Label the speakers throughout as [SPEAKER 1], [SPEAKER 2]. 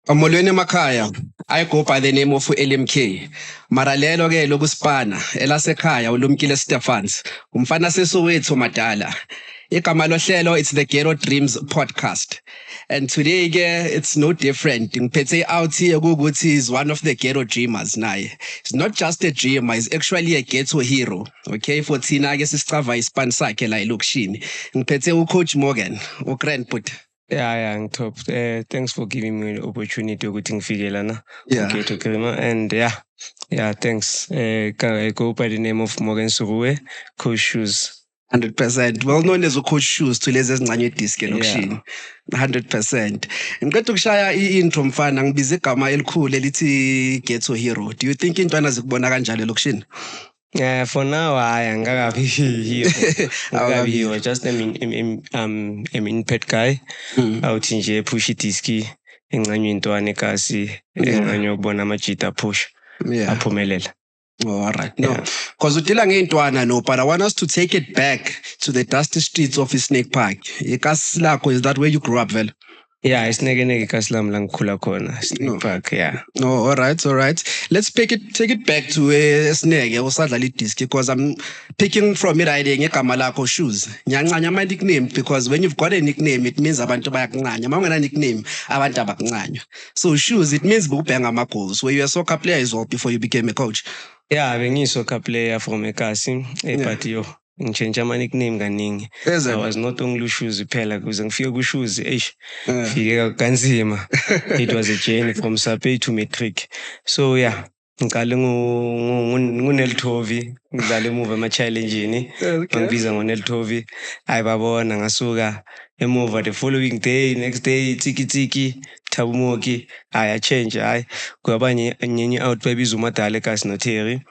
[SPEAKER 1] Molweni emakhaya. I go by the name of LMK. Mara lelo ke lokusipana elasekhaya uLumkile Stephens. Umfana seSoweto madala. Igama lohlelo it's the Ghetto Dreams podcast. And today ke it's no different. Ngiphethe out here ukuthi is one of the ghetto dreamers naye. It's not just a dreamer, he's actually a ghetto hero. Okay, for thina ke sisicava ispan sakhe la elokishini. Ngiphethe uCoach Morgan, uGrandput.
[SPEAKER 2] Yeah, top. Thanks for giving me the opportunity ukuthi ngifike lana.
[SPEAKER 1] Yeah.
[SPEAKER 2] Okay, to Krima. And yeah, thanks. I go by the name of Morgan Suruwe, Coach Shoes.
[SPEAKER 1] 100%. Well known as uCoach Shoes to lezi ezincane disc elokishini. 100%. Ngiqeda ukushaya i-intro mfana ngibiza igama elikhulu elithi Ghetto Hero. Do you think intwana zikubona kanjalo elokishini?
[SPEAKER 2] Yeah, for now I angakabi hero. Angakabi hero. Just I'm in pet guy. Awuthi nje push idiski engcanywe intwana ekasi engcanywe ukubona amajita push.
[SPEAKER 1] Yeah.
[SPEAKER 2] Aphumelela.
[SPEAKER 1] Oh, all right. No, because udila ngeintwana no, but I want us to take it back to the dusty streets of Snake Park. Ikasi lakho, is that where you grew up, Vel?
[SPEAKER 2] Yeah, Snake kasi lami la ngikhula khona, Snake Park, yeah.
[SPEAKER 1] No, all right. Let's take it back to Snake, usadlala idisc, because I'm picking from it ngegama lakho Shoes. Ngiyancanya ama nickname because when you've got a nickname it means abantu bayakuncanya. Uma ungena nickname abantu abakuncanya. So Shoes it means ubhenga ama goals. Were you a soccer player as well before you became a coach?
[SPEAKER 2] Yeah, bengi soccer player from ekasi, but yo ngichange ama nickname kaningi. I was not only Shoes phela kuze ngifike ku Shoes fike kanzima. It was a journey from Sape to matric. So yeah, ngiqale nguNeltovi ngidlala emuva ama challenge ni. Ngibiza ngoNeltovi. Ayibabona ngasuka emuva the following day, next day tiki Tabumoki, I change kuyaba nyenye out babiza uMadala ekasi noTerry.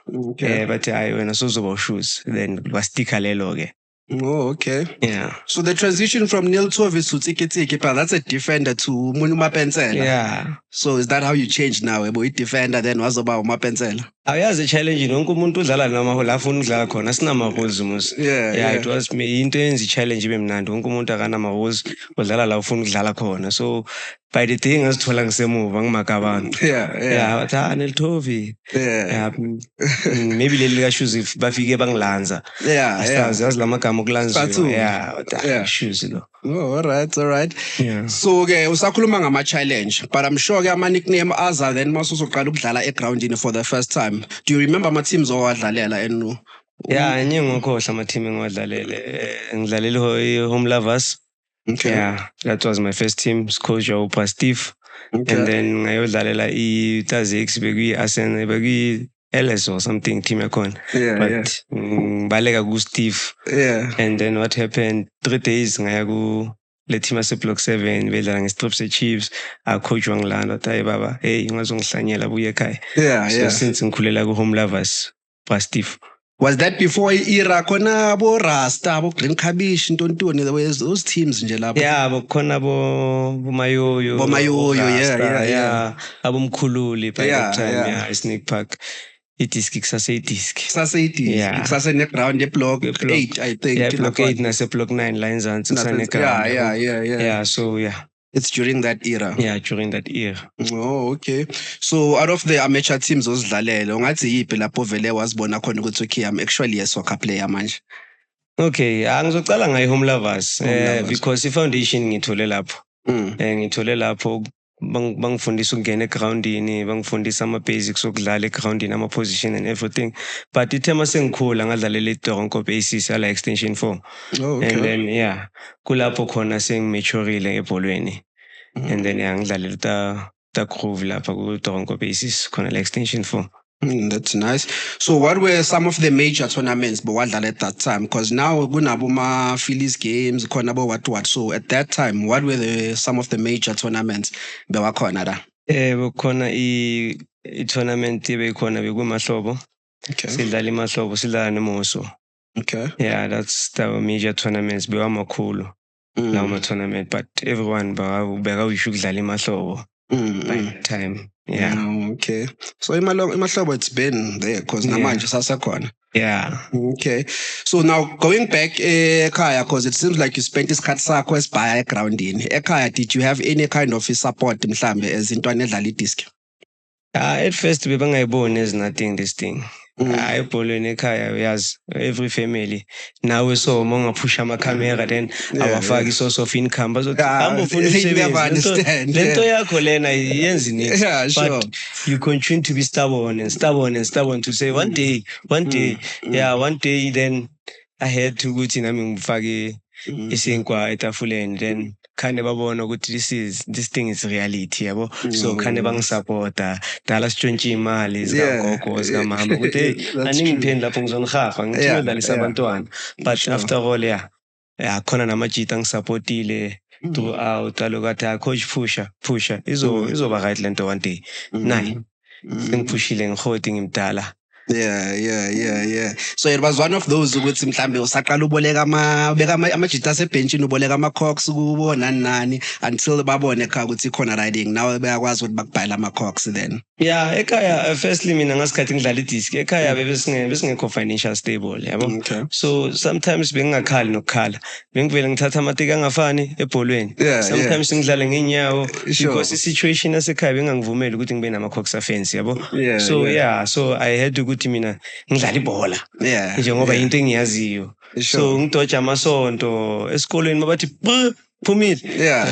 [SPEAKER 2] But when I saw Shoes then wastika lelo ke.
[SPEAKER 1] Oh, okay.
[SPEAKER 2] Yeah.
[SPEAKER 1] So the transition from Neltovi to Tiki, but that's a defender to Munuma Pensela.
[SPEAKER 2] Yeah.
[SPEAKER 1] So is that how you changed now? A boy defender then was about Mapensela.
[SPEAKER 2] Ayazi challenge nonke umuntu udlala namaholo afuna ukudlala khona sinamaholes mos. Yeah, it was me into enzi challenge bemnandi wonke umuntu akana maholes udlala la ufuna ukudlala khona. So by the thing ngasithola ngisemuva ngimaka abantu. Yeah, bathi Neltovi. Yeah. Maybe leli ka Shoes if bafike bangilanza. Asazi yazi lamagama okulanziwa. Yeah, Shoes lo.
[SPEAKER 1] Oh, all right.
[SPEAKER 2] Yeah.
[SPEAKER 1] So okay, usakhuluma ngama challenge, but I'm sure ama nickname aza then masuzoqala ukudlala egroundini for the first time. Do you remember ama teams owadlalela enu?
[SPEAKER 2] Yeah, ngiyengokhohla ama team engiwadlalele. Ngidlalele Home Lovers.
[SPEAKER 1] Okay.
[SPEAKER 2] Yeah, that was my first team. Coach Upa Steve.
[SPEAKER 1] Okay.
[SPEAKER 2] And then ngayodlalela iTazix bekwi Arsenal bekwi LS or something team yakon. But baleka ku Steve.
[SPEAKER 1] Yeah.
[SPEAKER 2] And then what happened 3 days ngaya ku le team ase block 7 bedlala ngeStrips eChiefs coach wangilanda tayi baba hey ngazongihlanyela buye ekhaya. So since ngikhulela ku Home Lovers pa Steve.
[SPEAKER 1] Was that before era khona bo Rasta bo Green Cabbage Ntontoni those teams nje lapho?
[SPEAKER 2] Yeah, khona bo Mayoyo.
[SPEAKER 1] Bo Mayoyo, yeah.
[SPEAKER 2] Abomkhululi by that time, yeah, Snake Park. Idisk kusase idisk.
[SPEAKER 1] Kusase ne ground block 8 I think.
[SPEAKER 2] Yeah, block 8 nase block 9 lines and kusane ground. Yeah, so yeah.
[SPEAKER 1] It's during that era.
[SPEAKER 2] Yeah, during that era.
[SPEAKER 1] Oh, okay. So out of the amateur teams ozidlalele, ungathi yipi lapho vele wazibona khona ukuthi okay, I'm actually a soccer player manje?
[SPEAKER 2] Okay, ngizocala ngayi Home Lovers because ifoundation ngithole lapho. Ngithole lapho bangifundisa ukungena egroundini, bangifundisa ama basics okudlala egroundini, ama position and everything. But ithema sengikhula ngadlalela iDoronko basis ala extension 4.
[SPEAKER 1] Oh, okay.
[SPEAKER 2] And then yeah, kulapho khona sengimaturile ebholweni. And then ngidlalela ta groove lapha ku Doronko basis khona la extension 4.
[SPEAKER 1] That's nice. So what were some of the major tournaments bowadlala at that time? Because now kunabo ma Phillies games khona bo what. So at that time what were some of the major tournaments bewakhona la?
[SPEAKER 2] Bekhona I tournament bekhona bekumahlobo.
[SPEAKER 1] Okay.
[SPEAKER 2] Sidlala imahlobo sidlala neMoso.
[SPEAKER 1] Okay.
[SPEAKER 2] Yeah, that's the major tournaments bewamakhulu. Lawo ma tournament but everyone beka wisho ukudlala imahlobo. by that time. Yeah.
[SPEAKER 1] Okay. So imahlobo it's been there because namanje sasekhona.
[SPEAKER 2] Yeah.
[SPEAKER 1] Okay. So now going back ekhaya, because it seems like you spent isikhathi sakho esibhaya egroundini. Ekhaya, did you have any kind of support mhlambe ezintwana edlala idisc?
[SPEAKER 2] At first bebangayiboni as nothing this thing. Ebholweni ekhaya uyazi every family nawe so uma ungaphusha amakhamera then awafaki source of income bazothi hamba ufuna umsebenzi lento yakho lena yenza niks.
[SPEAKER 1] Yeah, sure.
[SPEAKER 2] But you continue to be stubborn to say one day one day then I had to ukuthi nami ngifake isinkwa etafuleni then khane babona ukuthi this thing is reality yabo. So khane bangisupporta dala sitshontshe imali zikagogo zikamama ukuthi hey aningiphendla lapho ngizonihafa ngithi ngidlalisa abantwana. But after all khona namajita ngisupportile throughout alokathi coach pusha izoba right lento one day nayi ngiphushile ngihoti ngimdala.
[SPEAKER 1] Yeah. So it was one of those ukuthi mhlambe usaqala uboleka amajita asebhenchini uboleka ama-cocks kubo nani until babone ekhaya ukuthi ikhona riding now bayakwazi ukuthi bakubhayela ama-cocks then.
[SPEAKER 2] Yeah, ekhaya firstly mina ngasikhathi ngidlala idisc ekhaya besingekho financial stable yabo.
[SPEAKER 1] Okay.
[SPEAKER 2] So sometimes bengingakhali nokukhala bengivele ngithatha amateki angafani ebholweni. Sometimes ngidlale ngenyawo because i-situation yasekhaya bengangivumeli ukuthi ngibe nama-cocks afensi yabo. So I had to ukuthi mina ngidlala ibhola njengoba into engiyaziyo. So ngidoja amasonto esikolweni mabathi phumile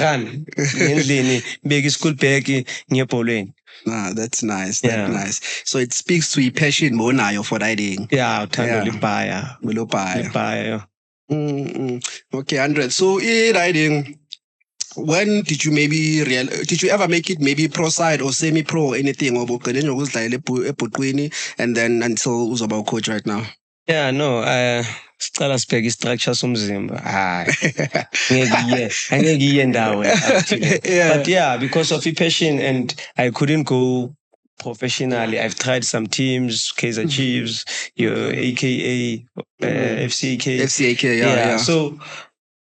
[SPEAKER 2] run ngendlini beka school bag ngebholweni.
[SPEAKER 1] That's nice. Nice. So it speaks to passion monayo for riding.
[SPEAKER 2] Uthando libhaya.
[SPEAKER 1] Okay, 100. So riding, when did you did you ever make it maybe pro side or semi pro or anything or and then until uzoba coach right now?
[SPEAKER 2] No, sicala sibheke i-structure somzimba angeke iye ndawo but because of passion and I couldn't go professionally. I've tried some teams, Kaizer Chiefs, your AKA, FCAK. So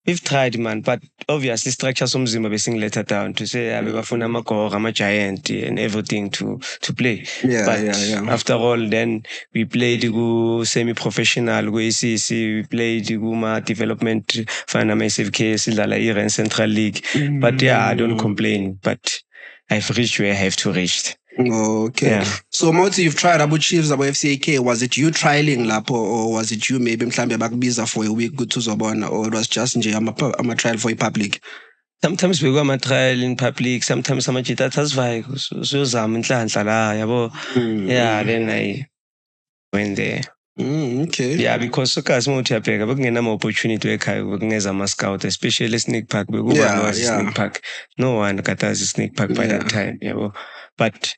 [SPEAKER 2] we've tried, man, but obviously structure somzimba besingletha down to say bebafuna amagora ama-giant and everything to play. After all, then we played semi-professional ku-ACC, we played kuma-development fana ama-SFK sidlala i-Rand Central League. But I don't complain, but I've reached where I have to reach.
[SPEAKER 1] Okay. So Moti, you've tried Abu Chiefs, Abu FCAK. Was it you trialing lapo, or was it you maybe mhlambe bakubiza for a week good to Zobona, or it was just nje ama trial for a public?
[SPEAKER 2] Sometimes we go on trial in public, sometimes amajita tasvai suzama inhlanhla la yabo. Then I went there.
[SPEAKER 1] Okay.
[SPEAKER 2] Because sokazi umuntu uyabheka bekungenama opportunity ekhaya bekungeza ama scout especially Sneak Park bekuba no Sneak Park. No one katazi Sneak Park by that time yabo. But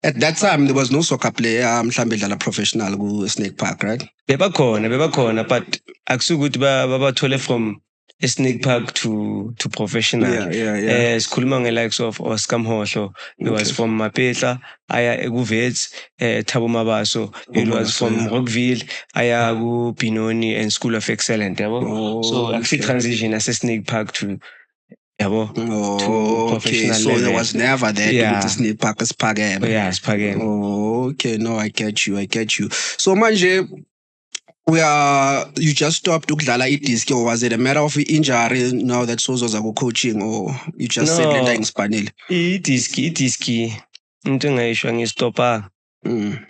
[SPEAKER 1] at that time there was no soccer player mhlambe dlala professional ku Sneak Park, right?
[SPEAKER 2] Bebakhona but akusukuthi babathole from a Sneak Park to professional. Sikhuluma nge-likes of Oscar Mhohlo. He was from Mapetla, aya eku-Wits, Thabo Mabaso. He was from Rockville, aya ku-Benoni and School of Excellence. So actually transition as a Sneak Park to professional
[SPEAKER 1] so
[SPEAKER 2] level.
[SPEAKER 1] there was never that with the Sneak Park as Pagam.
[SPEAKER 2] Spagam.
[SPEAKER 1] Okay, no, I get you. So manje, you just stopped ukudlala idisc, or was it a matter of injury now that Sozo's are coaching, or you just said lenta ngispanile?
[SPEAKER 2] Idisc into engayisho ngistoppa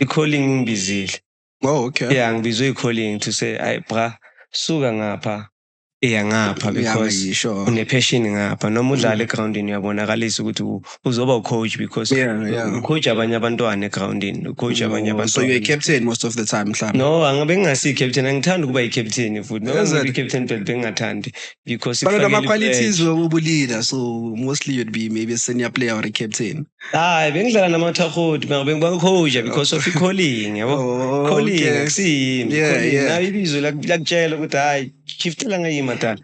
[SPEAKER 2] i-calling ngibizile.
[SPEAKER 1] Okay.
[SPEAKER 2] Ngibizwe i-calling to say ay bra suka ngapha ngapha because une-passion ngapha noma udlala egroundini uyabonakalisa ukuthi uzoba ucoach because ucoach abanye abantwana egroundini ucoach abanye abantwana.
[SPEAKER 1] So you're a captain most of the time mhlawumbe?
[SPEAKER 2] No, angabe ngingasi-captain, angithandi ukuba yi-captain futhi noma i-captain phela bengingathandi because
[SPEAKER 1] but ama-qualities wobu-leader, so mostly you'd be maybe a senior player or a captain.
[SPEAKER 2] Bengidlala namathahoti mara bengiba-coach because of i-calling yabo. Calling akusiyimi nayo ibizo lakutshela ukuthi hayi shiftela ngayima tala.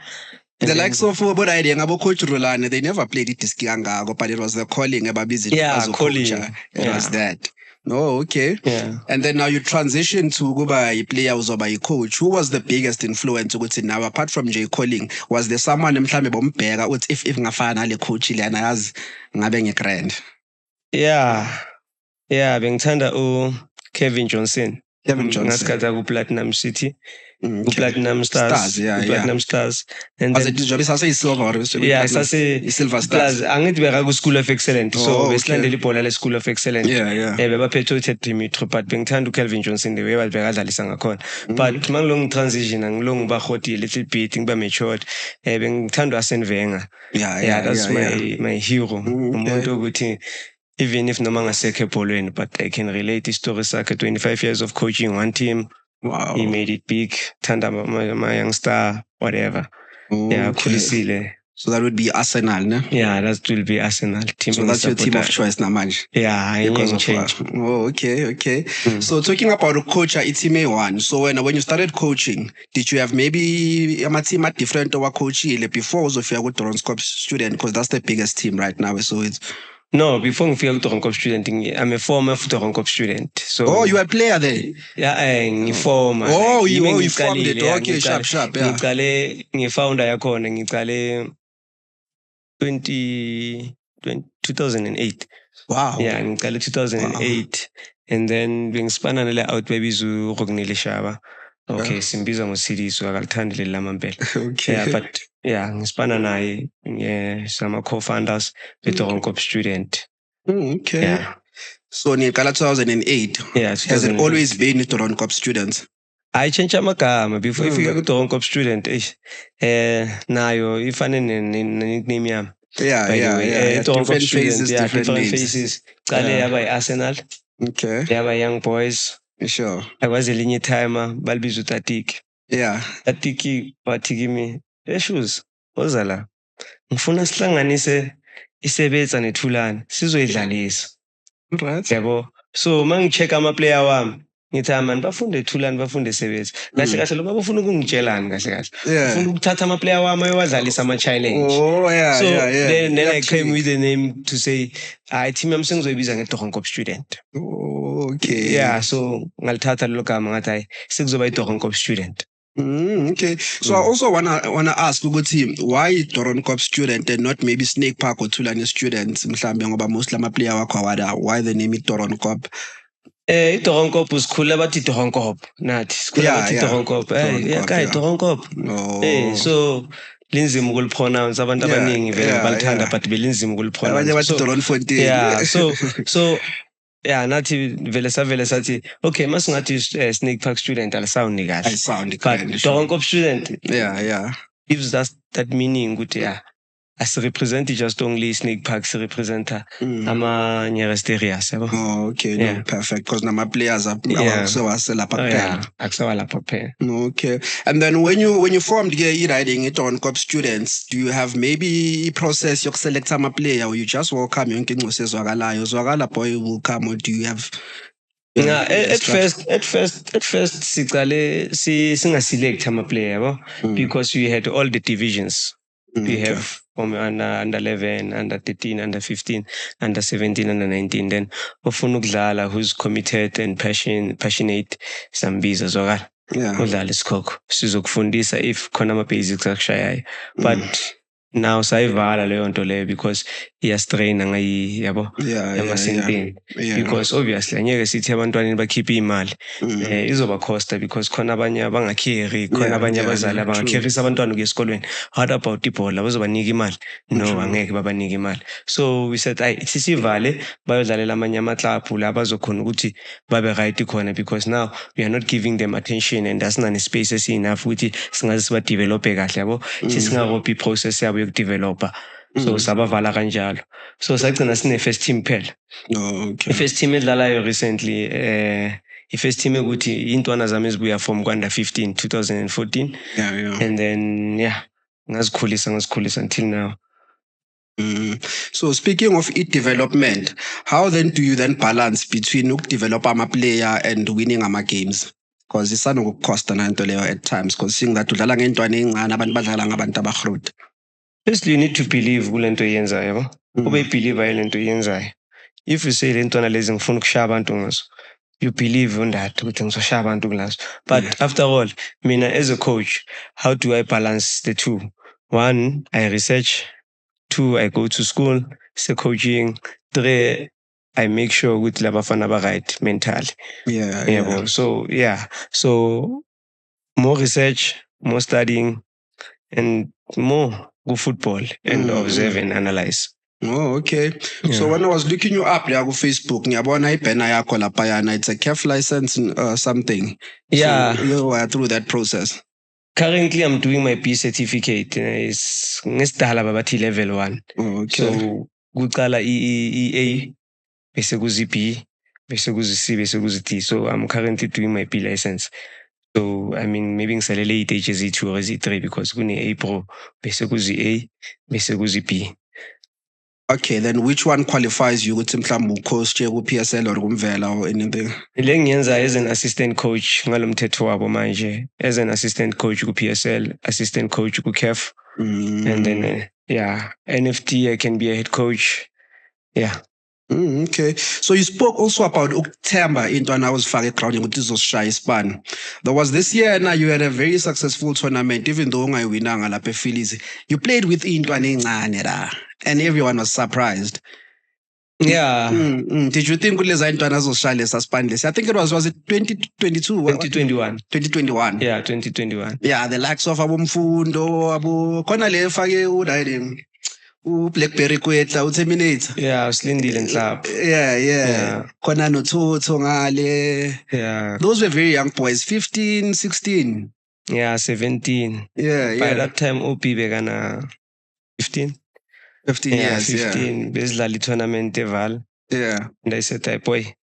[SPEAKER 1] The likes of riding Coach Rolane, they never played it kangako, but it was the calling about busy as a coach. It was that. Oh, okay.
[SPEAKER 2] Yeah.
[SPEAKER 1] And then now you transition to kuba player uzoba coach. Who was the biggest influence ukuthi now apart from Jay Colling? Was there someone mhlambe bombheka uthi if ngafana le coach lena yazi ngabe ngegrand?
[SPEAKER 2] Yeah. Bengithanda Kevin Johnson.
[SPEAKER 1] Kevin Johnson.
[SPEAKER 2] Ngasikhathi ku Platinum City.
[SPEAKER 1] Okay.
[SPEAKER 2] Platinum Stars. Platinum Stars. And
[SPEAKER 1] was it job sase silver or
[SPEAKER 2] silver stars. Angithi beka ku School of Excellence. So besilandela ibhola le School of Excellence. Bebaphethe Dimitri but bengithanda Kelvin Johnson the way babekadlalisa ngakhona. But mangilong transition angilong bahoti a little bit ngiba matured. Bengithanda Arsene Wenger. That's my hero. Umuntu ukuthi even if noma ngasekho ebholweni but I can relate story sakhe 25 years of coaching one team.
[SPEAKER 1] Wow.
[SPEAKER 2] He made it big. Thanda my young star, whatever. Khulisile.
[SPEAKER 1] So that would be Arsenal, no?
[SPEAKER 2] Yeah, that will be Arsenal team.
[SPEAKER 1] So that's your team of choice, Namaj.
[SPEAKER 2] Yeah, I didn't change.
[SPEAKER 1] Okay. So talking about a coach at Itime One. So when you started coaching, did you have maybe a team at different or coach before also if you were Toronto student because that's the biggest team right now. So it's
[SPEAKER 2] no, before I feel Toronto student, I'm a former Toronto student. So
[SPEAKER 1] you were a player there?
[SPEAKER 2] Yeah, I'm former.
[SPEAKER 1] You formed it. Okay, sharp. Yeah.
[SPEAKER 2] I found I 2008.
[SPEAKER 1] Wow.
[SPEAKER 2] Yeah, in 2008. And then being spanned out baby zu Rognile Shaba. Okay, Simbiza mo city so akalthandile lamambele.
[SPEAKER 1] Okay.
[SPEAKER 2] Yeah, but ngispana naye some co-founders with Toronto student.
[SPEAKER 1] Okay.
[SPEAKER 2] Yeah.
[SPEAKER 1] So in 2008.
[SPEAKER 2] Yeah,
[SPEAKER 1] has it always been Toronto students?
[SPEAKER 2] I changed amagama before ifika ku Toronto student nayo ifane nickname yami.
[SPEAKER 1] Yeah.
[SPEAKER 2] Different
[SPEAKER 1] faces,
[SPEAKER 2] different faces. Qale yaba Arsenal.
[SPEAKER 1] Okay.
[SPEAKER 2] Yaba Young Boys.
[SPEAKER 1] Sure.
[SPEAKER 2] I was a linear timer, balbizu Tatik.
[SPEAKER 1] Yeah.
[SPEAKER 2] Tatiki bathi kimi shoes ozala. Ngifuna sihlanganise isebenza nethulana sizoyidlalisa.
[SPEAKER 1] Right.
[SPEAKER 2] Yabo. So mangicheck ama player wami ngithi man bafunde thulani bafunde sebenza. Kahle kahle lo bafuna ukungitshelani kahle kahle. Ufuna ukuthatha ama player wami ayowadlalisa ama challenge. So then I came with the name to say team yami sengizoyibiza ngeDoronko student.
[SPEAKER 1] Okay.
[SPEAKER 2] Yeah, so ngalithatha lo gama ngathi hayi sekuzoba iDoronko student.
[SPEAKER 1] Okay. So I also wanna ask ukuthi why Doron student and not maybe Snake Park or Tulane students mhlambe ngoba most lama player wakho awada why the name Doron Cop?
[SPEAKER 2] Doron Cop usikhula bathi Doron Cop nathi sikhula bathi Doron Cop. Doron Cop. So linzima ukulipronounce abantu abaningi vele balithanda but belinzima ukulipronounce.
[SPEAKER 1] Abanye bathi Doron Fontaine.
[SPEAKER 2] Yeah, so yeah, nathi vele sathi okay masingathi Snake Park student alisound kahle.
[SPEAKER 1] Alisound
[SPEAKER 2] but Doron Cop student.
[SPEAKER 1] Yeah.
[SPEAKER 2] Gives us that meaning ukuthi as represent just only Snake Park represent ama nearest areas.
[SPEAKER 1] Okay, no, perfect because nama players are so okay. And then when you formed riding it on Cop students, do you have maybe a process you select some player or you just welcome yonke inqosi ezwakalayo zwakala boy will come or do you have
[SPEAKER 2] at first sicale singaselect ama player because we had all the divisions. We have from under 11, under 13, under 15, under 17, under 19. Then ufuna ukudlala who's committed and passionate sambiza zwakala. Udlala isikhokho. Sizokufundisa if khona ama basics akushayayo. But now sayivala leyo nto leyo because iyastrain ngayi yabo yamasentini because obviously angeke sithi abantwana bakhiphe imali izoba costa because khona abanye abangakheri khona abanye abazali abangakherisa abantwana esikolweni what about ibhola bazobanika imali no angeke babanike imali so we said sisivale bayodlalela amanye ama club la bazokhona ukuthi babe right khona because now we are not giving them attention and asinani space enough ukuthi singaze siba develop kahle yabo sisingakophi process yabo yokudevelopa so sabavala kanjalo so sagcina sine first team phela first team edlalayo recently first team ukuthi intwana zami ezibuya from under 15 2014 and then ngazikhulisa until now.
[SPEAKER 1] So speaking of development, how then do you then balance between develop a player and winning ama games? Because it's not cost nanto leyo at times because seeing that udlala ngentwana encane abantu badlala ngabantu abagrot.
[SPEAKER 2] Firstly, you need to believe kulento yenzayo. Ube believe lento yenzayo. if you say le ntwana lezi ngifuna ukushaya abantu ngazo, you believe on that ukuthi ngizoshaya abantu ngazo. But after all, mina as a coach, how do I balance the two? One, I research. Two, I go to school, say coaching. Three, I make sure ukuthi labafana ba right mentally.
[SPEAKER 1] Yeah.
[SPEAKER 2] So yeah. So more research, more studying, and more go football and observe and analyze.
[SPEAKER 1] Oh, okay. Yeah. So when I was looking you up there on Facebook, ngiyabona ibhena yakho laphayana, it's a CAF license something.
[SPEAKER 2] Yeah.
[SPEAKER 1] So you were through that process.
[SPEAKER 2] Currently, I'm doing my B certificate. It's ngesidala babathi level 1.
[SPEAKER 1] Oh, okay.
[SPEAKER 2] So kuqala EA, bese kuzi B, bese kuzi C, bese kuzi D. So I'm currently doing my B license. So I mean, maybe ngisalele i-stage Z2 or Z3 because kune A Pro, bese kuzi A, bese kuzi B.
[SPEAKER 1] Okay, then which one qualifies you ukuthi mhlawumbe ucoach ku PSL or kumvela or anything?
[SPEAKER 2] Le ngiyenza as an assistant coach ngalomthetho wabo manje, as an assistant coach ku PSL, assistant coach ku CAF. And then NFT I can be a head coach. Yeah.
[SPEAKER 1] Okay. So you spoke also about ukuthemba intwana uzifaka egrounding ukuthi izoshaya ispan. There was this year now you had a very successful tournament even though ungayinanga lapha ePhillies. You played with intwana encane la and everyone was surprised.
[SPEAKER 2] Yeah.
[SPEAKER 1] Did you think kuleza intwana azoshaya lesa span lesi? I think it was it 2022
[SPEAKER 2] 2021.
[SPEAKER 1] 2021.
[SPEAKER 2] Yeah, 2021.
[SPEAKER 1] Yeah, the likes of abomfundo abo khona le fake udayini Blackberry kwetla uTerminator.
[SPEAKER 2] Yeah, usilindile Nhlapho.
[SPEAKER 1] Yeah. Khona noThotho ngale.
[SPEAKER 2] Yeah.
[SPEAKER 1] Those were very young boys, 15, 16.
[SPEAKER 2] Yeah, 17. By that time OP bekana 15.
[SPEAKER 1] 15 years,
[SPEAKER 2] 15. Besidlala tournament eval.
[SPEAKER 1] Yeah.
[SPEAKER 2] And I said, boy,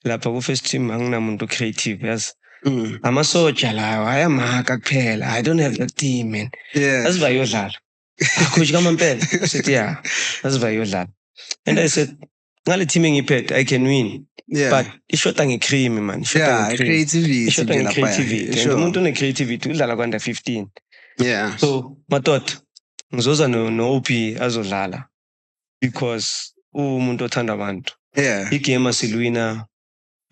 [SPEAKER 2] lapha ku first team anginamuntu creative, yes. Amasoja lawo ayamaka kuphela. I don't have that team, man.
[SPEAKER 1] Yeah.
[SPEAKER 2] That's why yodlala. Coach Kamampela. I said, yeah, that's why yodlala. And I said, ngale team engiphethe I can win.
[SPEAKER 1] Yeah.
[SPEAKER 2] But ishota ngecream man.
[SPEAKER 1] Creativity.
[SPEAKER 2] Ishota ngecreativity. And umuntu one-creativity udlala kwanda 15.
[SPEAKER 1] Yeah.
[SPEAKER 2] So madoda ngizoza no OP azodlala because umuntu othanda abantu.
[SPEAKER 1] Yeah.
[SPEAKER 2] Igame asilwina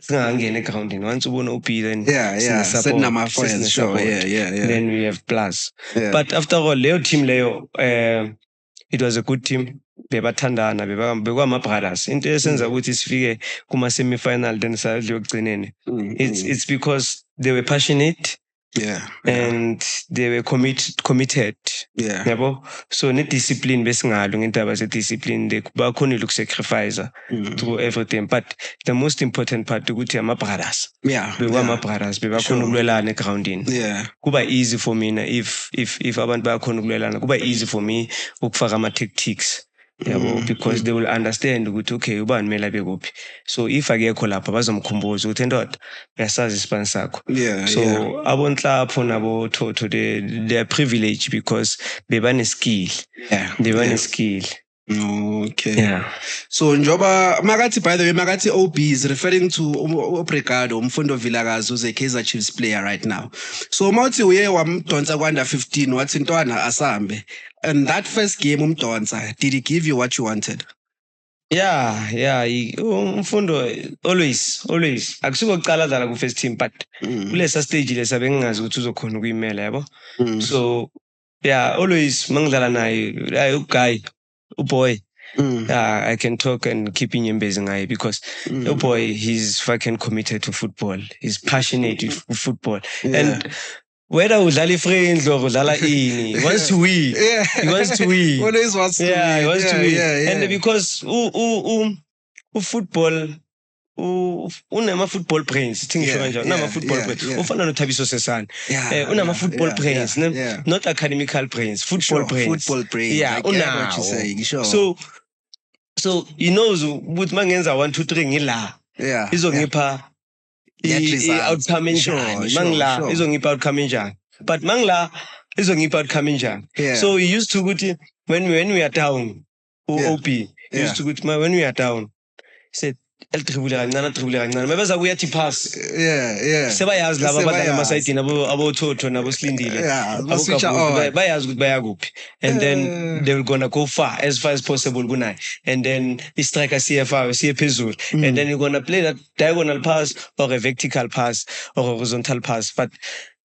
[SPEAKER 2] singangena egroundini once ubona OP then
[SPEAKER 1] sitting my friends sure. Yeah.
[SPEAKER 2] Then we have plus.
[SPEAKER 1] Yeah.
[SPEAKER 2] But after all leyo team leyo it was a good team. Bebathandana bekwama brothers into esenza ukuthi sifike kuma semi-final then sadliwe ekugcineni. It's because they were passionate.
[SPEAKER 1] Yeah.
[SPEAKER 2] And they were committed.
[SPEAKER 1] Yeah.
[SPEAKER 2] Yabo? So ne discipline besingalo ngendaba se discipline bakhonile ukusacrifice through everything, but the most important part ukuthi ama brothers.
[SPEAKER 1] Yeah.
[SPEAKER 2] Bekwama brothers bebakhona ukulwelana egroundini.
[SPEAKER 1] Yeah.
[SPEAKER 2] Kuba easy for mina if abantu bakhona ukulwelana kuba easy for me ukufaka ama tactics. Yabo, because they will understand ukuthi okay ubani mela bekuphi. So if akekho lapha bazomkhumbuza ukuthi ndoda uyasazi ispan sakho. So abonhlapho nabo Thotho they are privileged because bebane skill.
[SPEAKER 1] Yeah.
[SPEAKER 2] Bebane skill.
[SPEAKER 1] Okay.
[SPEAKER 2] Yeah.
[SPEAKER 1] So njoba makathi by the way makathi OB is referring to Obrigado umfundo Vilakazi who's a Kaizer Chiefs player right now. So mawuthi uye wamdonsa kwanda 15 wathi ntwana asambe. And that first game umdonsa did he give you what you wanted?
[SPEAKER 2] Yeah, umfundo always akusiko kuqala dlala ku first team but kulesa stage lesa bengingazi ukuthi uzokhona ukuyimela yabo. So yeah, always mangidlala naye uguy boy. Yeah, I can talk and keep inyembezi ngaye because boy he's fucking committed to football. He's passionate with football. And whether udlala ifriendly or udlala ini, he wants to win. He wants to win.
[SPEAKER 1] Always wants to win.
[SPEAKER 2] He wants to win. And because football unama football brains thingisho kanjalo unama football brains ufana noThabiso Sesane unama football brains not academical brains, football brains.
[SPEAKER 1] Yeah, what you saying, sure.
[SPEAKER 2] So he knows ukuthi mangenza 1 2 3 ngila izongipha outcome enjani mangila izongipha outcome enjani but mangila izongipha outcome enjani. So he used to ukuthi when we are down OP he used to ukuthi when we are down he said elidribule kancane mebeza kuyathi pass
[SPEAKER 1] yeah
[SPEAKER 2] sebayazi laba abadlala
[SPEAKER 1] Sebayazi.
[SPEAKER 2] emasayidini abo-Thotho nabo-Silindile
[SPEAKER 1] Yeah, baswitcha
[SPEAKER 2] Abo-Kabuzi,
[SPEAKER 1] on.
[SPEAKER 2] bayazi ukuthi baya kuphi and then they will gonna go far as possible kunaye and then i-striker siye phezulu and then you're gonna play that diagonal pass or a vertical pass or a horizontal pass but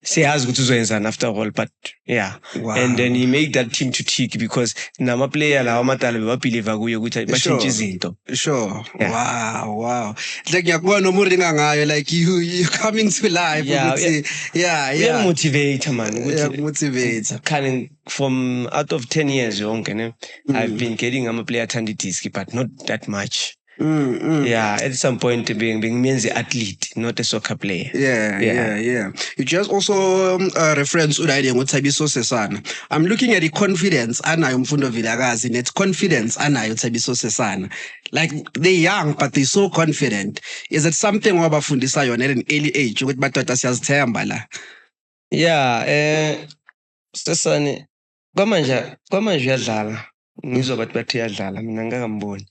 [SPEAKER 2] siyazi ukuthi uzoyenzani after all but yeah
[SPEAKER 1] Wow.
[SPEAKER 2] and then he made that team to tick because nama-player lawa amadala bebabhiliva kuye ukuthi bashintshe izinto.
[SPEAKER 1] Sure.
[SPEAKER 2] Yeah.
[SPEAKER 1] Wow. Like ngiyakubona noma uringa ngayo like you coming to life
[SPEAKER 2] Yeah,
[SPEAKER 1] ukuthi yeah.
[SPEAKER 2] Uyangi-motivate man ukuthi
[SPEAKER 1] Motivate.
[SPEAKER 2] Kind from out of 10 years yonke ne I've been getting ama-player athanda i-disc but not that much. Yeah, at some point being means an athlete, not a soccer player.
[SPEAKER 1] Yeah. You just also reference ulayini ngoThabiso Sesana. I'm looking at the confidence anayo Mfundo Vilakazi, net confidence anayo Thabiso Sesana. Like they're young but they're so confident. Is it something wabafundisa yona at an early age ukuthi batata siyazithemba la?
[SPEAKER 2] Yeah, Sesane kwamanje uyadlala. Ngizwa bathi uyadlala mina ngakamboni.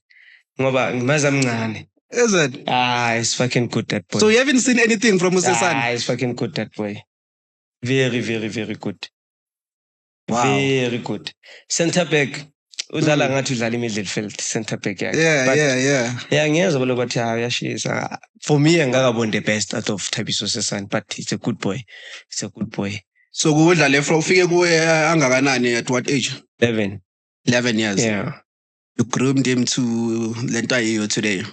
[SPEAKER 2] Ngoba ngimazi amncane.
[SPEAKER 1] Is it?
[SPEAKER 2] He's fucking good, that boy.
[SPEAKER 1] So you haven't seen anything from Sesana?
[SPEAKER 2] He's fucking good, that boy. Very, very, very good.
[SPEAKER 1] Wow.
[SPEAKER 2] Very good. Center back. Udlala ngathi udlala midfield center back yakhe.
[SPEAKER 1] Yeah.
[SPEAKER 2] Yeah, ngiyezwa bolo bathi uyashisa. For me angakaboni the best out of Thabiso Sesane but he's a good boy.
[SPEAKER 1] So kudlale from ufike kuwe angakanani at what age?
[SPEAKER 2] 11
[SPEAKER 1] years.
[SPEAKER 2] Yeah.
[SPEAKER 1] You groomed him to lento ayiyo today.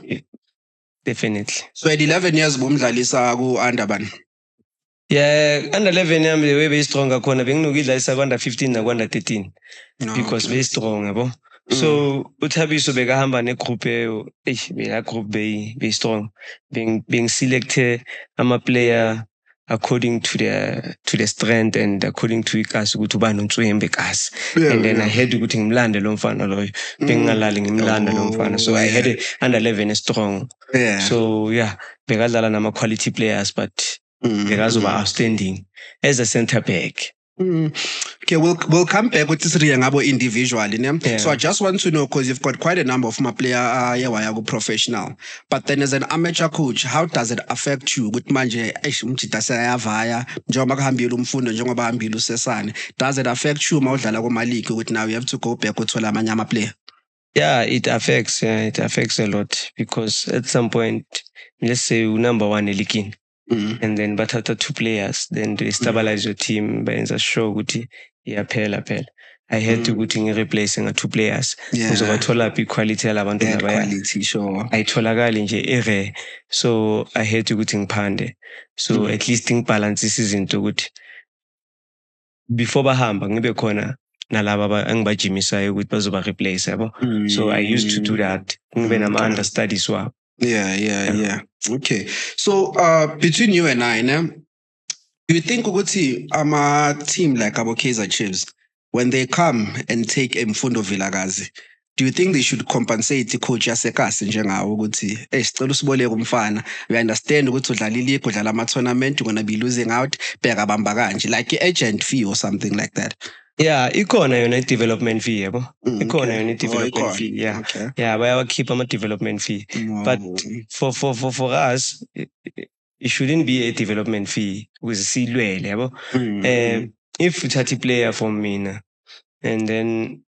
[SPEAKER 2] Definitely.
[SPEAKER 1] So at 11 years bomdlalisa ku Underban.
[SPEAKER 2] Yeah, under 11 yami the way very strong kakhona benginokudlalisa ku under 15 na ku under 13 because very strong yabo. So uThabiso bekahamba negroup beya group be strong being selected ama-player according to the strength and according to ikasi ukuthi ubani uNtswembe kasi and then I had ukuthi ngimlande lo mfana loyo bengingalali ngimlanda lo mfana so I had under 11 strong so yeah bekadlala nama quality players but bekazoba outstanding as a center back.
[SPEAKER 1] Okay, we'll come back with this ngabo individually.
[SPEAKER 2] Yeah.
[SPEAKER 1] So I just want to know because you've got quite a number of my player professional, but then as an amateur coach, how does it affect you? With manje umjita njengoba kuhambile umfundo njengoba hambile uSesane. Does it affect you mawudlala kuma league ukuthi now you have to go back uthola amanye ama player?
[SPEAKER 2] Yeah, it affects a lot because at some point let's say number 1 league and then bathatha 2 players then they stabilize your team benza sure ukuthi iyaphela phela I had to ukuthi ngireplace nga 2 players ngizobathola quality yalabantu labaya
[SPEAKER 1] quality sure
[SPEAKER 2] ayitholakali nje rare so I had to ukuthi ngiphande so at least ngibalance izinto ukuthi before bahamba ngibe khona nalaba engibajimisayo ukuthi bazoba replace yabo so I used to do that ngibe nama understudies wabo.
[SPEAKER 1] Yeah. Okay. So between you and I, do you think ukuthi ama team like abo Kaizer Chiefs when they come and take Mfundo Vilakazi, do you think they should compensate the coach yasekasi njengawo ukuthi sicela usiboleke umfana we understand ukuthi udlala league udlala ama tournament you're going to be losing out bheka bamba kanje like agent fee or something like that?
[SPEAKER 2] Yeah, ikhona yona development fee yabo. Ikhona yona development fee. Yeah.
[SPEAKER 1] Okay.
[SPEAKER 2] Yeah, bayawakhipha ama development fee. But for us it shouldn't be a development fee ukuze silwele yabo. If uthatha player from mina and then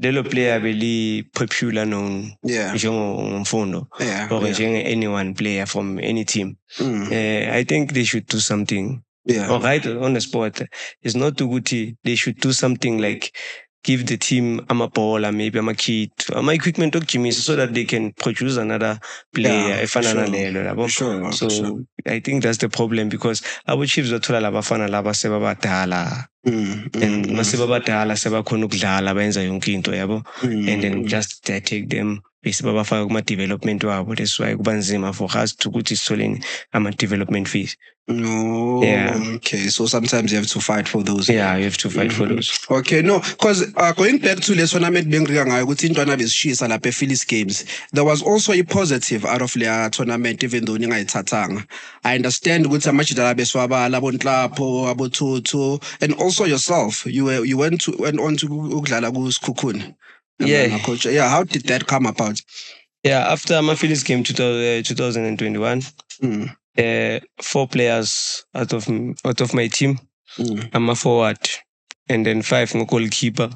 [SPEAKER 2] lelo player beli popular known njengomfundo or njenge anyone player from any team. I think they should do something. All right, on the spot. It's not too good. They should do something like give the team a ball or maybe a kit, my equipment to Jimmy so that they can produce another player. So I think that's the problem because our Chiefs are told abafana laba sebabadala. And masebabadala sebakhona ukudlala benza yonke into yabo and then just take them besibabafaka kuma development wabo. That's why kuba nzima for us to ukuthi sitholeni ama development fees.
[SPEAKER 1] No. Yeah. Okay. So sometimes you have to fight for those.
[SPEAKER 2] Yeah, you have to fight for those.
[SPEAKER 1] Okay, no, because going back to the tournament bengrika ngayo ukuthi intwana besishisa lapha ePhillies Games, there was also a positive out of the tournament even though ningayithathanga. I understand ukuthi amajidala beswabala bonhlapo abothotho and also yourself you went on to ukudlala ku Sekhukhune.
[SPEAKER 2] Yeah.
[SPEAKER 1] Coach. Yeah, how did that come about?
[SPEAKER 2] Yeah, after Phillies came 2021, 4 players out of my team. I'm a forward, and then 5 goalkeeper.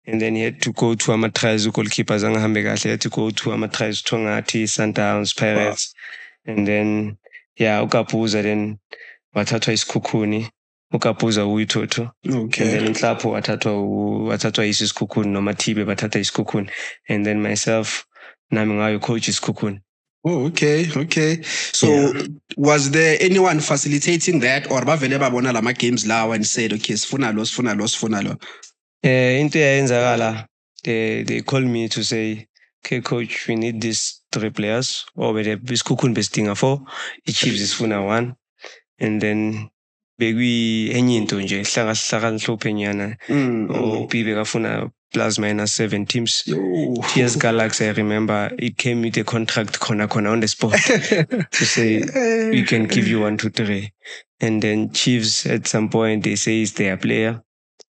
[SPEAKER 2] And then he had to go to tries goalkeeper zangahambe kahle. He had to go to tries Tongati, Sundowns, Pirates. And then ukapuza then wathathwa isikhukhuni. Ukapuza uyithoto.
[SPEAKER 1] Okay.
[SPEAKER 2] And then inhlapho wathathwa isikhukhuni noma Thibe bathatha isikhukhuni. And then myself nami ngayo coach isikhukhuni.
[SPEAKER 1] Oh, okay. So was there anyone facilitating that, or bavele babona lama games lawa and said, okay, sifuna lo?
[SPEAKER 2] Into eyenzakala, they called me to say, okay, coach, we need these 3 players. Or the isikhukhuni besidinga 4, iChiefs isifuna 1. And then enye into nje hlaka nhluphe nyana. Pibe kafuna plus minus 7 teams. TS Galaxy, I remember it came with a contract kona on the spot to say we can give you 1, 2, 3. And then Chiefs at some point they say it's their player.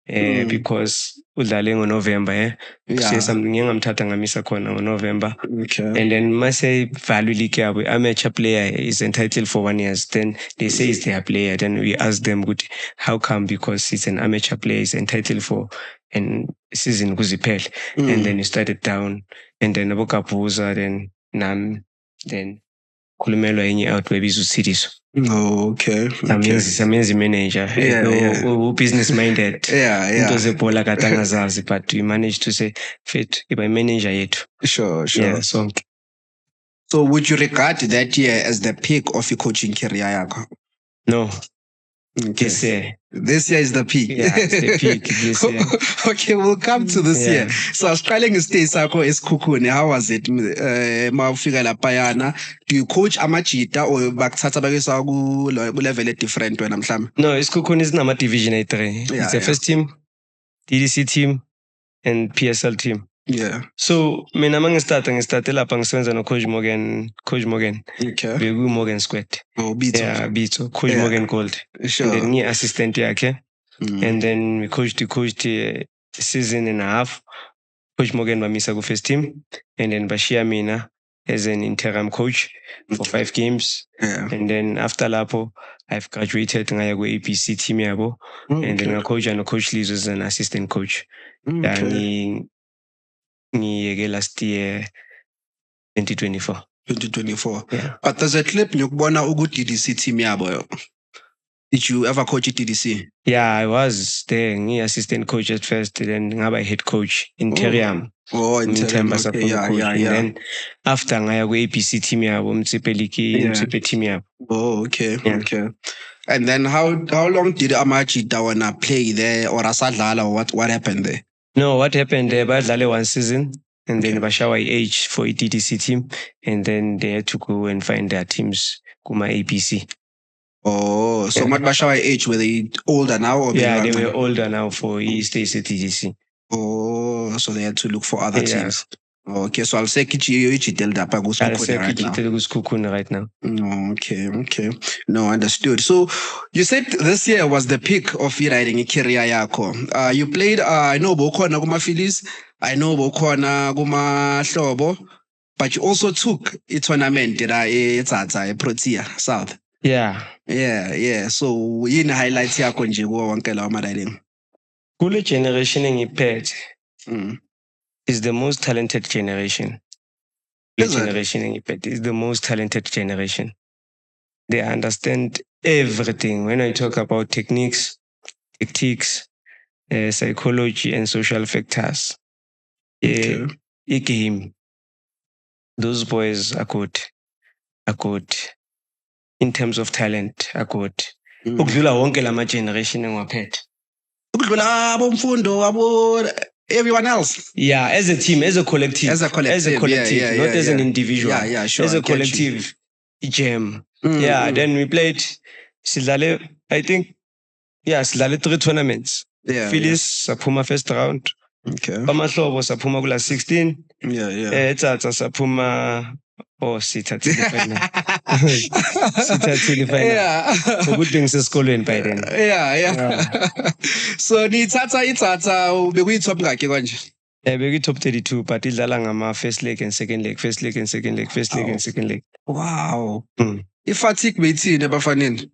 [SPEAKER 2] Because udlale ngoNovember say something ngamthatha ngamisa khona ngoNovember.
[SPEAKER 1] Okay.
[SPEAKER 2] And then mase value league yabo amateur player is entitled for 1 year. Then they say it's their player. Then we ask them, good, how come? Because it's an amateur player, is entitled for an season kuziphele. And then you started down. And then abokapuza then khulumelwa enye out bebiza uSidiso.
[SPEAKER 1] Oh, okay.
[SPEAKER 2] Samenzi manager. Business minded.
[SPEAKER 1] Yeah.
[SPEAKER 2] But we managed to say, fit, if I manager yet.
[SPEAKER 1] Sure.
[SPEAKER 2] Yeah,
[SPEAKER 1] so would you regard that year as the peak of your coaching career yakho?
[SPEAKER 2] No.
[SPEAKER 1] Okay. This year is the peak.
[SPEAKER 2] Yeah, it's the peak this year.
[SPEAKER 1] Okay, we'll come to this year. So Australian State Sako is Kukuni. How was it? Mawufika lapayana. Do you coach amachita or bakuthatha bakusaku level different wena mhlawumbe?
[SPEAKER 2] No, it's Kukuni is nama division 3. It's the first team, DDC team, and PSL team.
[SPEAKER 1] Yeah.
[SPEAKER 2] So mina mangistart lapha ngisebenza no Coach Morgan.
[SPEAKER 1] Okay.
[SPEAKER 2] Beku Morgan Squad.
[SPEAKER 1] Oh, Beats.
[SPEAKER 2] Yeah, Beats. Coach Morgan Gold.
[SPEAKER 1] Sure.
[SPEAKER 2] And then me assistant yakhe. And then we coached a season and a half. Coach Morgan bamisa ku first team, and then bashia mina as an interim coach for 5 games.
[SPEAKER 1] Yeah.
[SPEAKER 2] And then after lapho I've graduated ngaya ku APC team yabo. And then Coach Liz as an assistant coach. Last year 2024.
[SPEAKER 1] Yeah. But there's a clip nyokubona ukuthi DDC team yabo. Did you ever coach at DDC?
[SPEAKER 2] Yeah, I was there. Assistant coach at first, then ngaba head coach interim.
[SPEAKER 1] Interim. Okay, yeah.
[SPEAKER 2] And then after ngaya ku APC team yabo Mtsipe team yabo.
[SPEAKER 1] Oh, okay. Okay. And then how long did Amachita wanna play there, or asadlala, or what happened there?
[SPEAKER 2] No, what happened there, badlale 1 season, and then bashawa age for a DDC team, and then they had to go and find their teams kuma APC.
[SPEAKER 1] Oh, so what bashawa age, were they older now? Or
[SPEAKER 2] they were older now for East Asia DDC.
[SPEAKER 1] Oh, so they had to look for other teams. Okay, so I'll say Kukuni
[SPEAKER 2] right now.
[SPEAKER 1] Okay. No, understood. So you said this year was the peak of your riding in career yako. You played, I know Bokona Guma Phillies, I know Bokona Guma Shobo, but you also took a tournament that I Protea South.
[SPEAKER 2] Yeah.
[SPEAKER 1] So in highlights yako njigo wankela riding.
[SPEAKER 2] Kule generation ngiphethe. Is the most talented generation. Is the most talented generation. They understand everything. When I talk about techniques, tactics, psychology, and social factors, a game, those boys are good. In terms of talent, are good. Ukudlula wonke lama generation engwaphethe.
[SPEAKER 1] Ukudlula abomfundo everyone else.
[SPEAKER 2] Yeah, as a team, as a collective. Not as an individual.
[SPEAKER 1] Yeah, sure.
[SPEAKER 2] As a collective, jam. Then we played Silale, I think, Silale 3 tournaments. Phillies, Sapuma first round.
[SPEAKER 1] Okay.
[SPEAKER 2] Pamahlobo, Sapuma kula 16. Etsatsa, Sapuma, sithathile final. Ukudinga sesikolweni by then.
[SPEAKER 1] So nithatha bekuyi top ngakhe kanje.
[SPEAKER 2] Beki top 32 but idlala ngama first leg and second leg, first leg and second leg, first leg and second leg.
[SPEAKER 1] Wow.
[SPEAKER 2] Mm.
[SPEAKER 1] I-fatigue beyithini ebafaneni?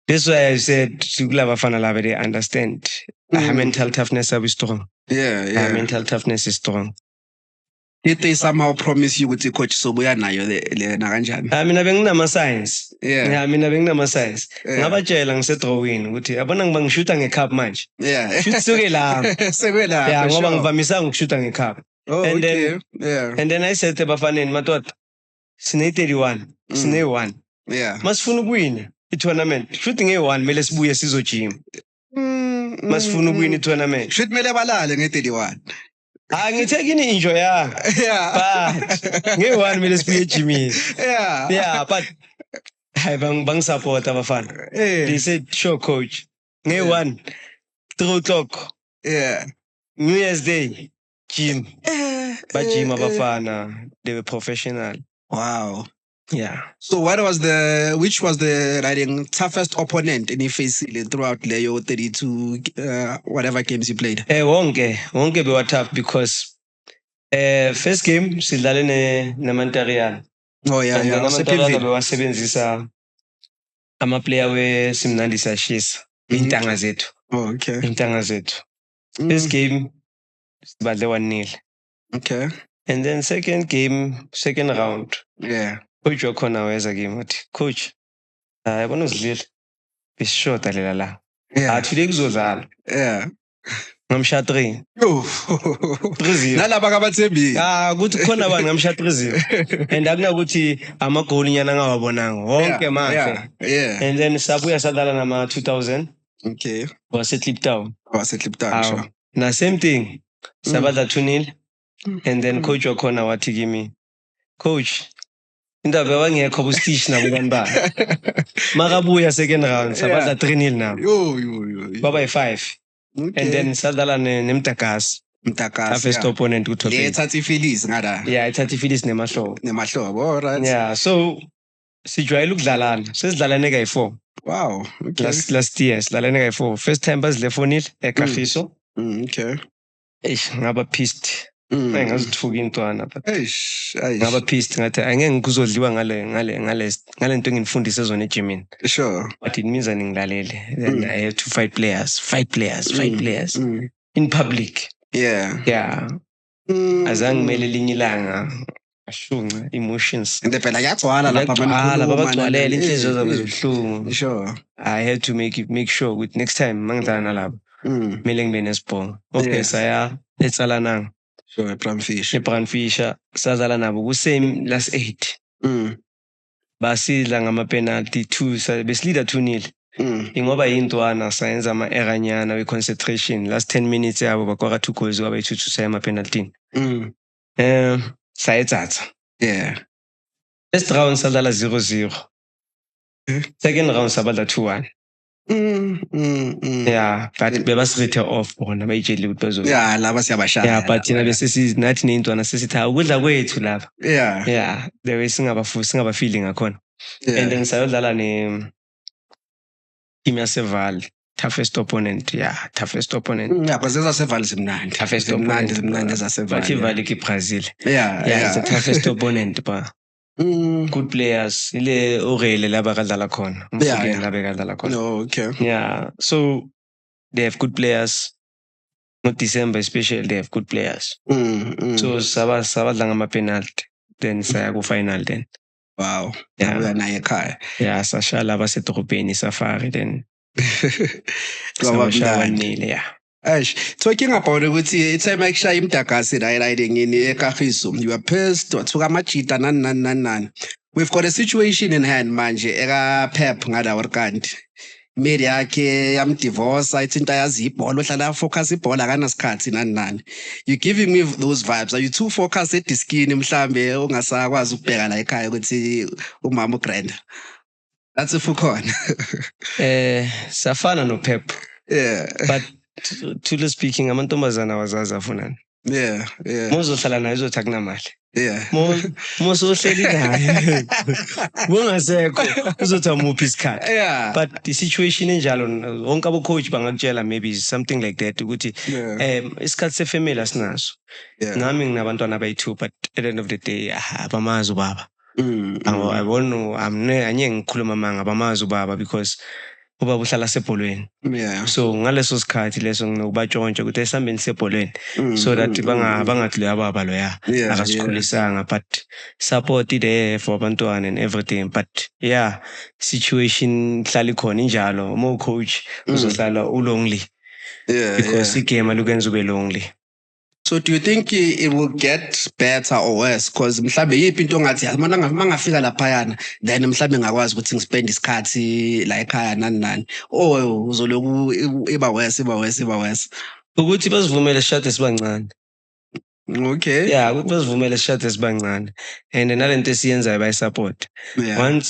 [SPEAKER 2] That's why I said kulaba bafana laba they understand. Mental toughness is strong.
[SPEAKER 1] Yeah.
[SPEAKER 2] Mental toughness is strong.
[SPEAKER 1] Did they somehow promise you ukuthi coach sobuya nayo lena kanjani?
[SPEAKER 2] Mina benginama signs.
[SPEAKER 1] Yeah.
[SPEAKER 2] Mina benginama signs.
[SPEAKER 1] Yeah.
[SPEAKER 2] Ngabatshela ngisedrawini ukuthi yabona ngibangishuta ngecup manje.
[SPEAKER 1] Yeah.
[SPEAKER 2] Shoot suke la.
[SPEAKER 1] Sekwela.
[SPEAKER 2] Yeah, ngoba ngivamisa ukushuta ngecup.
[SPEAKER 1] Oh,
[SPEAKER 2] and
[SPEAKER 1] okay.
[SPEAKER 2] And then I said ebafaneni madoda sine 31, sine 1.
[SPEAKER 1] Yeah.
[SPEAKER 2] Masifuna ukuwina i-tournament. Shooting nge-1 mele sibuye sizojima. Masifuna ukuwina i-tournament.
[SPEAKER 1] Shoot mele balale nge-31.
[SPEAKER 2] Ngithekini injo yeah. But nge-1 mele sibuye ejimini. Yeah, but hayi bang abafana. They said sure coach. Nge-1 3 o'clock.
[SPEAKER 1] Yeah.
[SPEAKER 2] New Year's Day gym. Bajima abafana, they were professional.
[SPEAKER 1] Wow.
[SPEAKER 2] Yeah.
[SPEAKER 1] So which was the toughest opponent in facing throughout Leo 32 whatever games you played?
[SPEAKER 2] Wonke be were tough because first game sidlale neMantarian.
[SPEAKER 1] Oh yeah.
[SPEAKER 2] Namantarian bewasebenzisa ama player we Simnandi Sashisa intanga zethu.
[SPEAKER 1] Oh okay.
[SPEAKER 2] Intanga zethu. First game badle 1-0.
[SPEAKER 1] Okay.
[SPEAKER 2] And then second round.
[SPEAKER 1] Yeah.
[SPEAKER 2] Coach wakhona weza game wathi coach yabona uzidlile bisishota lela la.
[SPEAKER 1] Yeah.
[SPEAKER 2] Today kuzodlala.
[SPEAKER 1] Yeah.
[SPEAKER 2] Ngamsha 3. 3-0.
[SPEAKER 1] Nalaba kabathembi.
[SPEAKER 2] Ukuthi khona abantu ngamsha 3-0. And akunakuthi ama goal nyana ngawabonanga wonke mahle.
[SPEAKER 1] Yeah.
[SPEAKER 2] And then sabuya sadlala nama 2000.
[SPEAKER 1] Okay.
[SPEAKER 2] Was at Kliptown.
[SPEAKER 1] Sure.
[SPEAKER 2] Na same thing. Sabadla 2-0. And then coach wakhona wathi kimi coach indaba wangekho busitish nabo kanibani makabuya second round sabadla 3-0 nabo
[SPEAKER 1] yo
[SPEAKER 2] baba 5. And then sadlala neMtagasi first opponent ku-top 8.
[SPEAKER 1] Ethatha iFilis ngada.
[SPEAKER 2] Yeah, ethatha iFilis
[SPEAKER 1] nemahlobo. All right.
[SPEAKER 2] Yeah, so sijwayele ukudlalana sesidlalane kayi4.
[SPEAKER 1] Wow. Okay.
[SPEAKER 2] Last year sidlalane kayi4. First time bazile 4-0 eKagiso.
[SPEAKER 1] Okay.
[SPEAKER 2] Ngaba pissed. Ngazithuka intwana but ngaba pissed ngathi angeke ngikuzodliwa ngale nto engifundise zona ejimini.
[SPEAKER 1] Sure.
[SPEAKER 2] But it means ngidlalele. Then I have to fight players in public. Yeah. Azange ngimele linye ilanga ashunqa emotions.
[SPEAKER 1] And phela yagcwala lapha
[SPEAKER 2] babagcwalela inhliziyo zabo zibuhlungu.
[SPEAKER 1] Sure.
[SPEAKER 2] I had to make sure with next time mangidlala nalabo kumele ngibe nesibongo. Okay, saya etsalananga.
[SPEAKER 1] Sure,
[SPEAKER 2] Brandfisher sadlala nabo ku same last 8. Basidla ngama penalty 2 besilida 2-0. Ingoba yintwana sayenza ama eranyana we concentration last 10 minutes yabo bakwara 2 goals kwaba ithuthusa ema penalty. Sayetsatsa.
[SPEAKER 1] Yeah.
[SPEAKER 2] First round sadlala 0-0. Second round sabadla 2-1. Yeah, but bebasithe off bona bayitsheli ukuthi bazo.
[SPEAKER 1] Yeah, laba siyabashaya.
[SPEAKER 2] Yeah, but thina bese nathi nentwana sesitha ukudla kwethu lapha.
[SPEAKER 1] Yeah.
[SPEAKER 2] The way singaba feeling ngakhona. And then sayodlala team yaseval, toughest opponent. Yeah, toughest opponent.
[SPEAKER 1] Yeah, because zaseval zimnandi.
[SPEAKER 2] Toughest opponent
[SPEAKER 1] zaseval.
[SPEAKER 2] But Ivali Brazil.
[SPEAKER 1] Yeah.
[SPEAKER 2] It's the toughest opponent ba. Good players. Ile orele laba kadlala khona. Umfukeni laba kadlala khona.
[SPEAKER 1] Oh, okay.
[SPEAKER 2] Yeah. So they have good players. Not December especially they have good players. So sabadla ngama penalty. Then saya ku final then.
[SPEAKER 1] Wow.
[SPEAKER 2] Yeah.
[SPEAKER 1] We are naye ekhaya.
[SPEAKER 2] Yeah, sashala basedorobheni safari then. Yeah.
[SPEAKER 1] Talking about ukuthi time ayikushaya iMtagasi riding in eKagiso, you are pissed wathuka amajita nani. We've got a situation in hand manje eka Pep ngada kanti imeli yakhe yamdivorce ithinta yazi ibhola ohlala focus ibhola akanasikhathi nani. You giving me those vibes. Are you too focused ediskini mhlambe ongasakwazi ukubheka la ekhaya ukuthi umama uGrand? That's a Fukon.
[SPEAKER 2] Safana no Pep.
[SPEAKER 1] Yeah.
[SPEAKER 2] But truly speaking amantombazana wazazi afunani.
[SPEAKER 1] Yeah, yeah.
[SPEAKER 2] Muzohlala naye uzothi akunamali.
[SPEAKER 1] Yeah.
[SPEAKER 2] Musohleli naye. Bungasekho uzothi amuphi isikhathi.
[SPEAKER 1] Yeah.
[SPEAKER 2] But the situation enjalo wonke abo coach bangakutshela maybe something like that ukuthi isikhathi sefamily asinaso. Nami nginabantwana abayi2 but at the end of the day abamazi ubaba. Ayibona angeke ngikhuluma manga abamazi ubaba because ubaba uhlala sebholweni.
[SPEAKER 1] Yeah.
[SPEAKER 2] So ngaleso sikhathi leso nginokubatshontsha ukuthi esambeni sebholweni so that bangathi lo baba lo akasikhulisanga but support there for abantwana and everything but yeah situation hlali khona injalo uma coach uzohlala ulonely because igame alukwenza ube lonely.
[SPEAKER 1] So do you think it will get better or worse? Because mhlambe yiphi into ongathi mangafika laphayana then mhlambe ngakwazi ukuthi ngispend isikhathi la ekhaya nani oh uzoloku iba worse.
[SPEAKER 2] Ukuthi basivumele sishade sibancane.
[SPEAKER 1] Okay.
[SPEAKER 2] Yeah, ukuthi basivumele sishade sibancane and nalento esiyenzayo bayisupport. Once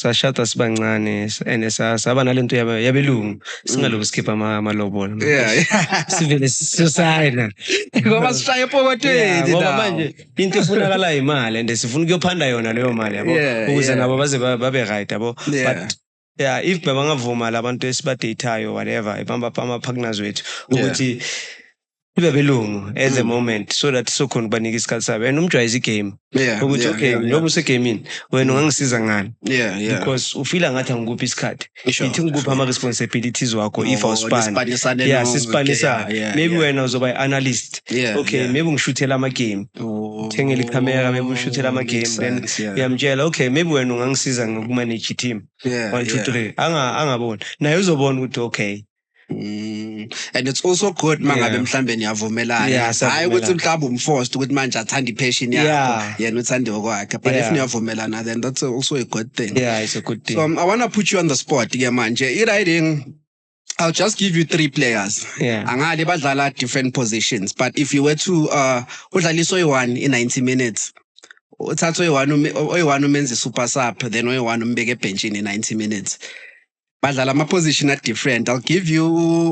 [SPEAKER 2] sashada sibancane and saba nalento yabelungu singaloku skippa amalobolo.
[SPEAKER 1] Yeah.
[SPEAKER 2] Sivele sisayina.
[SPEAKER 1] Ngoba sishaye epokothweni
[SPEAKER 2] ngoba manje into efunakala imali and sifuna ukuyophanda yona leyo mali yabo ukuze nabo baze babe right yabo but yeah if bangavuma labantu esibadathayo whatever ibamba ama partners wethu ukuthi ibebelungu at the moment so that sokhona banika isikhathi sabe and umjwayeza igame ukuthi okay ngoba usegamini wena ungangisiza ngani because ufila ngathi angikuphi isikhathi ithi ngikuphi ama responsibilities wakho if awuspan yeah sispanisa maybe wena uzoba analyst okay maybe ungishuthela ama game thengele camera maybe ushuthela ama game then uyamtshela okay maybe wena ungangisiza ngokumanage team 1 2 3 angabona naye uzobona ukuthi okay.
[SPEAKER 1] And it's also good mangabe mhlambe niyavumelana hayi ukuthi mhlawumbe umforced ukuthi manje athanda ipassion yakho yena uthande okwakhe but if niyavumelana then that's also a good thing.
[SPEAKER 2] It's a good thing.
[SPEAKER 1] So I want to put you on the spot ke manje riding I'll just give you 3 players. Angale badlala different positions but if you were to udlaliso oyi1 in 90 minutes uthatha oyi1 umenze super sub then oyi1 umbeke benchini in 90 minutes. Badlala ama position are different. I'll give you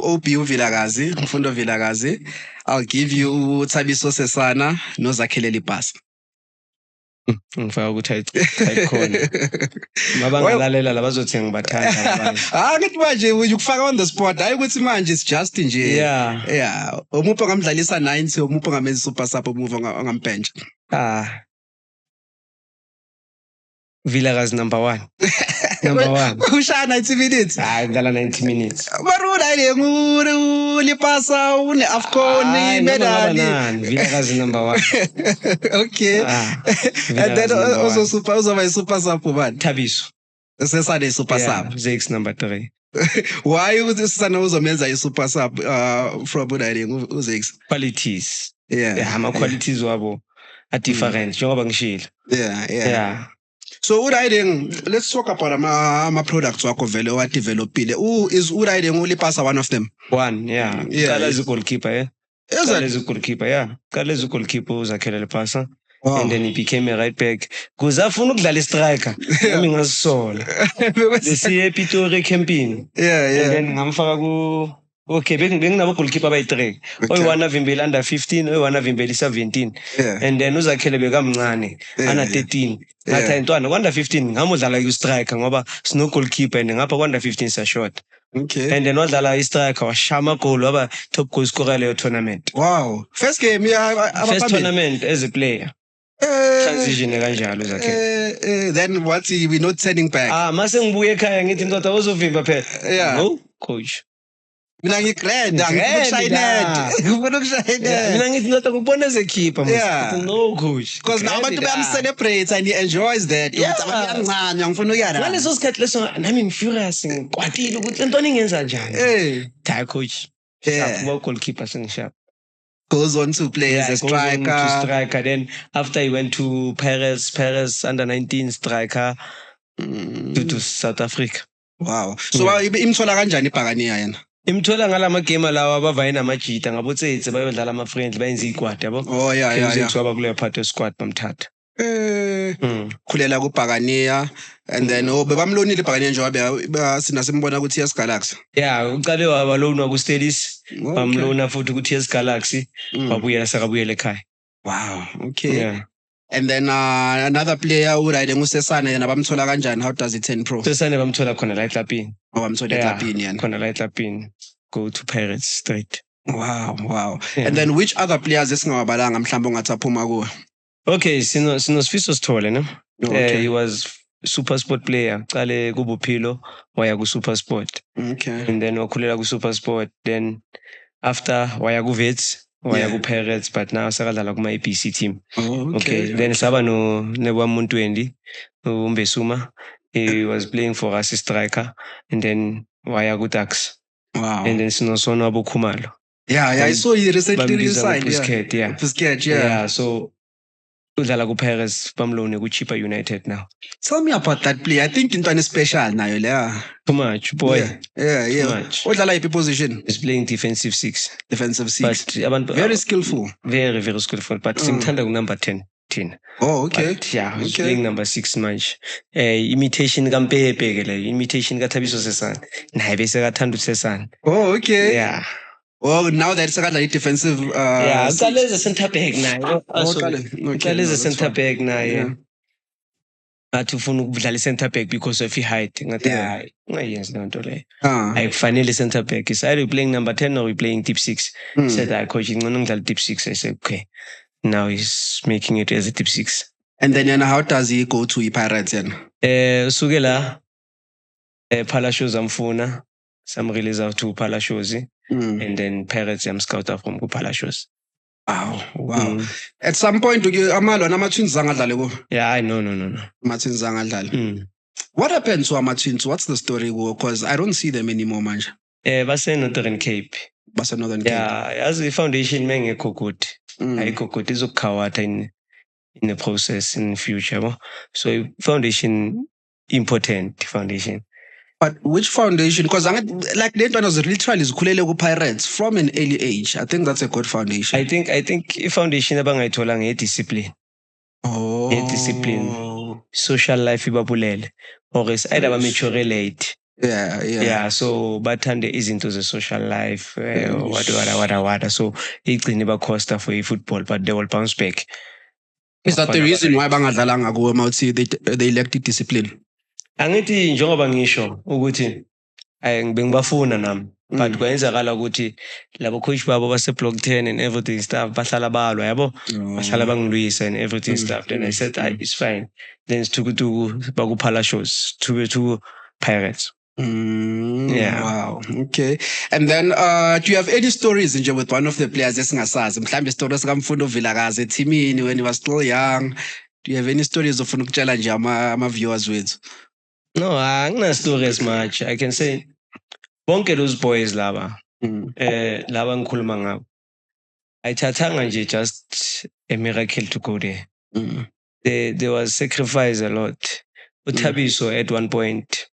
[SPEAKER 1] OB Vilakazi, Mfundo Vilakazi. I'll give you Thabiso Sesana, noZakhele Lipasa.
[SPEAKER 2] Ngifaka ukuthi ayikhona. Mabangalalela labazothi ngibathanda abanye.
[SPEAKER 1] Ngithi manje ukufaka on the spot. Hayi ukuthi manje it's just nje. Yeah. Umupho ngamdlalisa 90, umupho ngamenza super sub, umupho ngambench.
[SPEAKER 2] Vilakazi number 1. Number 1.
[SPEAKER 1] Ushaya 90 minutes.
[SPEAKER 2] Ngidlala 90 minutes.
[SPEAKER 1] Baruna ile Lipasa une AFCON medali.
[SPEAKER 2] Vilakazi number 1.
[SPEAKER 1] Okay. And then also super sub man.
[SPEAKER 2] Thabiso.
[SPEAKER 1] Sesane super sub.
[SPEAKER 2] Zex number 3.
[SPEAKER 1] Why ukuthi Sesane uzomenza i-super sub from uZex?
[SPEAKER 2] Qualities.
[SPEAKER 1] Ama
[SPEAKER 2] qualities wabo are different njengoba ngishilo. Yeah.
[SPEAKER 1] So riding, let's talk about ama products wakho vele wa developile. Is riding uLipasa one of them?
[SPEAKER 2] One, Qala as a goalkeeper, Qala as a goalkeeper, Qala as a goalkeeper uZakhele Lipasa. And then he became a right back. Because afuna ukudlala striker. Nami ngasisola. Bese ePitori campaign. And then ngamfaka ku okay, benginabo goalkeeper abayi3. Oyi1 avimbeli under 15, oyi1 avimbeli 17. And then uZakhele bekamncane, under 13. Ngathi intwana under 15 ngamudlala ku striker ngoba sino goalkeeper and ngapha under 15 sa short.
[SPEAKER 1] Okay.
[SPEAKER 2] And then wadlala istriker washama goal waba top goal scorer leyo tournament.
[SPEAKER 1] Wow. First game
[SPEAKER 2] first tournament as a player. Transition kanjalo uZakhele.
[SPEAKER 1] Then what we not turning back.
[SPEAKER 2] Mase ngibuye ekhaya ngithi ndoda uzovimba phela. No coach.
[SPEAKER 1] Mina ngigrade ngifuna ukushayina
[SPEAKER 2] mina ngithi ndoda ngubona as a keeper no coach
[SPEAKER 1] because now abantu bayamcelebrate and he enjoys that uyancane ngifuna ukuyana
[SPEAKER 2] ngaleso sikhathi leso nami ngifurious ngikwatile ukuthi lento ingenza njani coach kuba goalkeeper sengisharp
[SPEAKER 1] goes on to play as a striker.
[SPEAKER 2] Then after he went to Paris under 19 striker to South Africa.
[SPEAKER 1] Wow. So imthola kanjani iBhakaniya yena?
[SPEAKER 2] Imthola ngalama game lawa abavaye namajita ngabotsetse bayodlala ama friendly bayenza igwadi yabo.
[SPEAKER 1] Yeah.
[SPEAKER 2] Kuba kuleyo part of squad bamthatha.
[SPEAKER 1] khulela kuBhakania and then bebamlonile iBhakania njengoba sina simbona ku TS Galaxy.
[SPEAKER 2] Yeah, uqale waba loan wakuStelis, bamlona futhi ku TS Galaxy, wabuyela sakabuyela ekhaya.
[SPEAKER 1] Wow, okay.
[SPEAKER 2] Yeah.
[SPEAKER 1] And then another player urayide ngusesane yena bamthola kanjani? How does he turn pro?
[SPEAKER 2] Sesane bamthola khona la eKlapini.
[SPEAKER 1] Bamthola eKlapini yena.
[SPEAKER 2] Khona la eKlapini. Go to Pirates straight.
[SPEAKER 1] Wow. Yeah. And then which other players esingawabalanga mhlawumbe ongathi aphuma kuwe?
[SPEAKER 2] Okay, sino Sifiso Sithole, no?
[SPEAKER 1] Okay.
[SPEAKER 2] He was super sport player. Qale kuBuphilo waya ku super sport.
[SPEAKER 1] Okay.
[SPEAKER 2] And then wakhulela ku super sport, then after waya ku Wits, waya ku Pirates, but now sakadlala kuma ABC team. Okay. Then saba no Nebwa Muntwendi, Umbesuma. He was playing for us striker, and then waya ku Ducks.
[SPEAKER 1] Wow.
[SPEAKER 2] And then Sinosonwa Khumalo.
[SPEAKER 1] Yeah, I saw you recently inside.
[SPEAKER 2] Busquets, yeah. So udlala ku Pirates bamlone ku Chippa United now.
[SPEAKER 1] Tell me about that player. I think into special nayo le.
[SPEAKER 2] Too much, boy.
[SPEAKER 1] Yeah.
[SPEAKER 2] Too much.
[SPEAKER 1] Udlala iphi position?
[SPEAKER 2] He's playing defensive 6.
[SPEAKER 1] Defensive 6.
[SPEAKER 2] But abantu
[SPEAKER 1] very skillful.
[SPEAKER 2] Very skillful. But simthanda ku number 10.
[SPEAKER 1] Oh, okay.
[SPEAKER 2] But, yeah, he's playing number 6 manje. Imitation kaMpepe ke le, imitation kaThabiso Sesane. Naye bese kathanda uSesane.
[SPEAKER 1] Oh, okay.
[SPEAKER 2] Yeah.
[SPEAKER 1] Oh, now that's a defensive.
[SPEAKER 2] Yeah, uqale as a centre back naye. Uqale as a centre back naye. Athi ufuna ukudlala center back because of height. Ngathi hayi, ungayenzi lento le. Ayikufanele center back. Is either playing number 10 or we playing deep 6. Said I coach ngcono ngidlala deep 6. I said okay. Now he's making it as a deep 6.
[SPEAKER 1] And then how does he go to Pirates then?
[SPEAKER 2] Usuke la Palacios amfuna. Some release out to Palacios. And then Pirates scouter from Palacios.
[SPEAKER 1] Wow. At some point, Amalo and Twins zangadlale.
[SPEAKER 2] Yeah, no.
[SPEAKER 1] Twins zangadlale. What happened to Twins? What's the story? Because I don't see them anymore, man.
[SPEAKER 2] Base Northern Cape. Yeah, as the foundation mengekho good. Ayikho good izokukhawatha in the process in the future. So foundation important foundation.
[SPEAKER 1] But which foundation? Because like Leighton was literally Kulele Pirates from an early age. I think that's a good foundation.
[SPEAKER 2] I think foundation abangayithola nge-discipline. Discipline. Social life ibabulele. Or is either mature late. Yeah. So bathande izinto ze social life. Wada. So igcine bakhosta for football, but they will bounce back.
[SPEAKER 1] Is that the reason why bangadlalanga kuwe mawuthi they elected discipline?
[SPEAKER 2] Angithi njengoba ngisho ukuthi ngibengibafuna nami but kwenzakala ukuthi labo coach babo base block 10 and everything stuff bahlala balwa yabo bahlala bangilwisa and everything stuff. Then I said it's fine. Then situkutuku baku Palacios to Pirates. Yeah.
[SPEAKER 1] Wow. Okay. And then do you have any stories with one of the players esingasazi mhlambe stories kaMfundo Vilakazi eThimini when he was still young? Do you have any stories of ukutshela nje ama viewers wethu?
[SPEAKER 2] No, angina story as much. I can say bonke those boys laba laba ngikhuluma ngabo ayithathanga nje just a miracle to go there. There was sacrifice a lot. Uthabiso at one point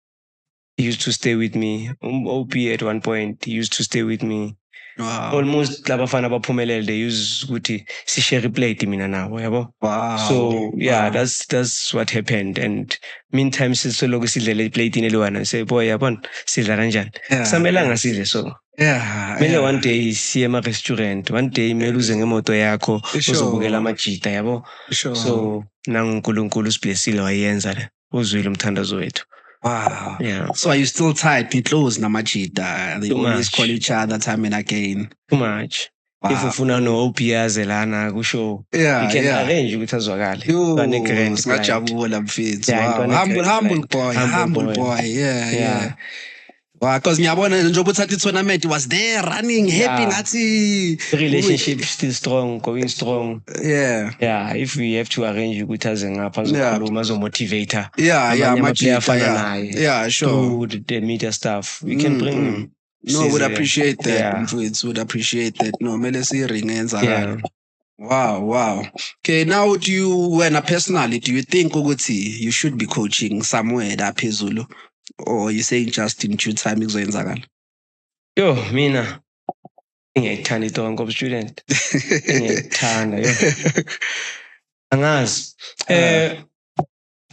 [SPEAKER 2] he used to stay with me. OP at one point he used to stay with me.
[SPEAKER 1] Wow.
[SPEAKER 2] Almost labafana baphumelele they use ukuthi si share plate mina nabo yabo.
[SPEAKER 1] Wow.
[SPEAKER 2] So yeah, that's what happened. And meantime sisoloku sidlele plate ineliwana say boy yabona sidla kanjani. Samelanga sidle so.
[SPEAKER 1] Yeah.
[SPEAKER 2] Mele one day siye ema restaurant. One day mele uze ngemoto yakho uzobukela amajita yabo. So nanguNkulunkulu siblessile wayenza le. Uzwile umthandazo wethu.
[SPEAKER 1] Wow.
[SPEAKER 2] Yeah.
[SPEAKER 1] So are you still tight? Be close namajita. They always call each other time and again.
[SPEAKER 2] Too much. Wow. If ufuna no OPS lana kusho.
[SPEAKER 1] Yeah.
[SPEAKER 2] You can arrange ukuthi azwakale.
[SPEAKER 1] Ngajabula mfethu. Humble boy. Yeah. Wow, because ngiyabona njengoba uthatha tournament was there running happy ngathi
[SPEAKER 2] relationship still strong, going strong.
[SPEAKER 1] Yeah.
[SPEAKER 2] If we have to arrange ukuthi aze ngapha zokhuluma azo motivator.
[SPEAKER 1] Yeah, sure.
[SPEAKER 2] To the media stuff. We can bring him.
[SPEAKER 1] No, would appreciate that. Would appreciate that. No, mele si ring yenza. Wow. Okay, now personally, do you think ukuthi you should be coaching somewhere la phezulu? Or you saying just in due time kuzoyenzakala?
[SPEAKER 2] Yo, mina ngiyayithanda iTonga student. Ngiyayithanda yo. Angazi.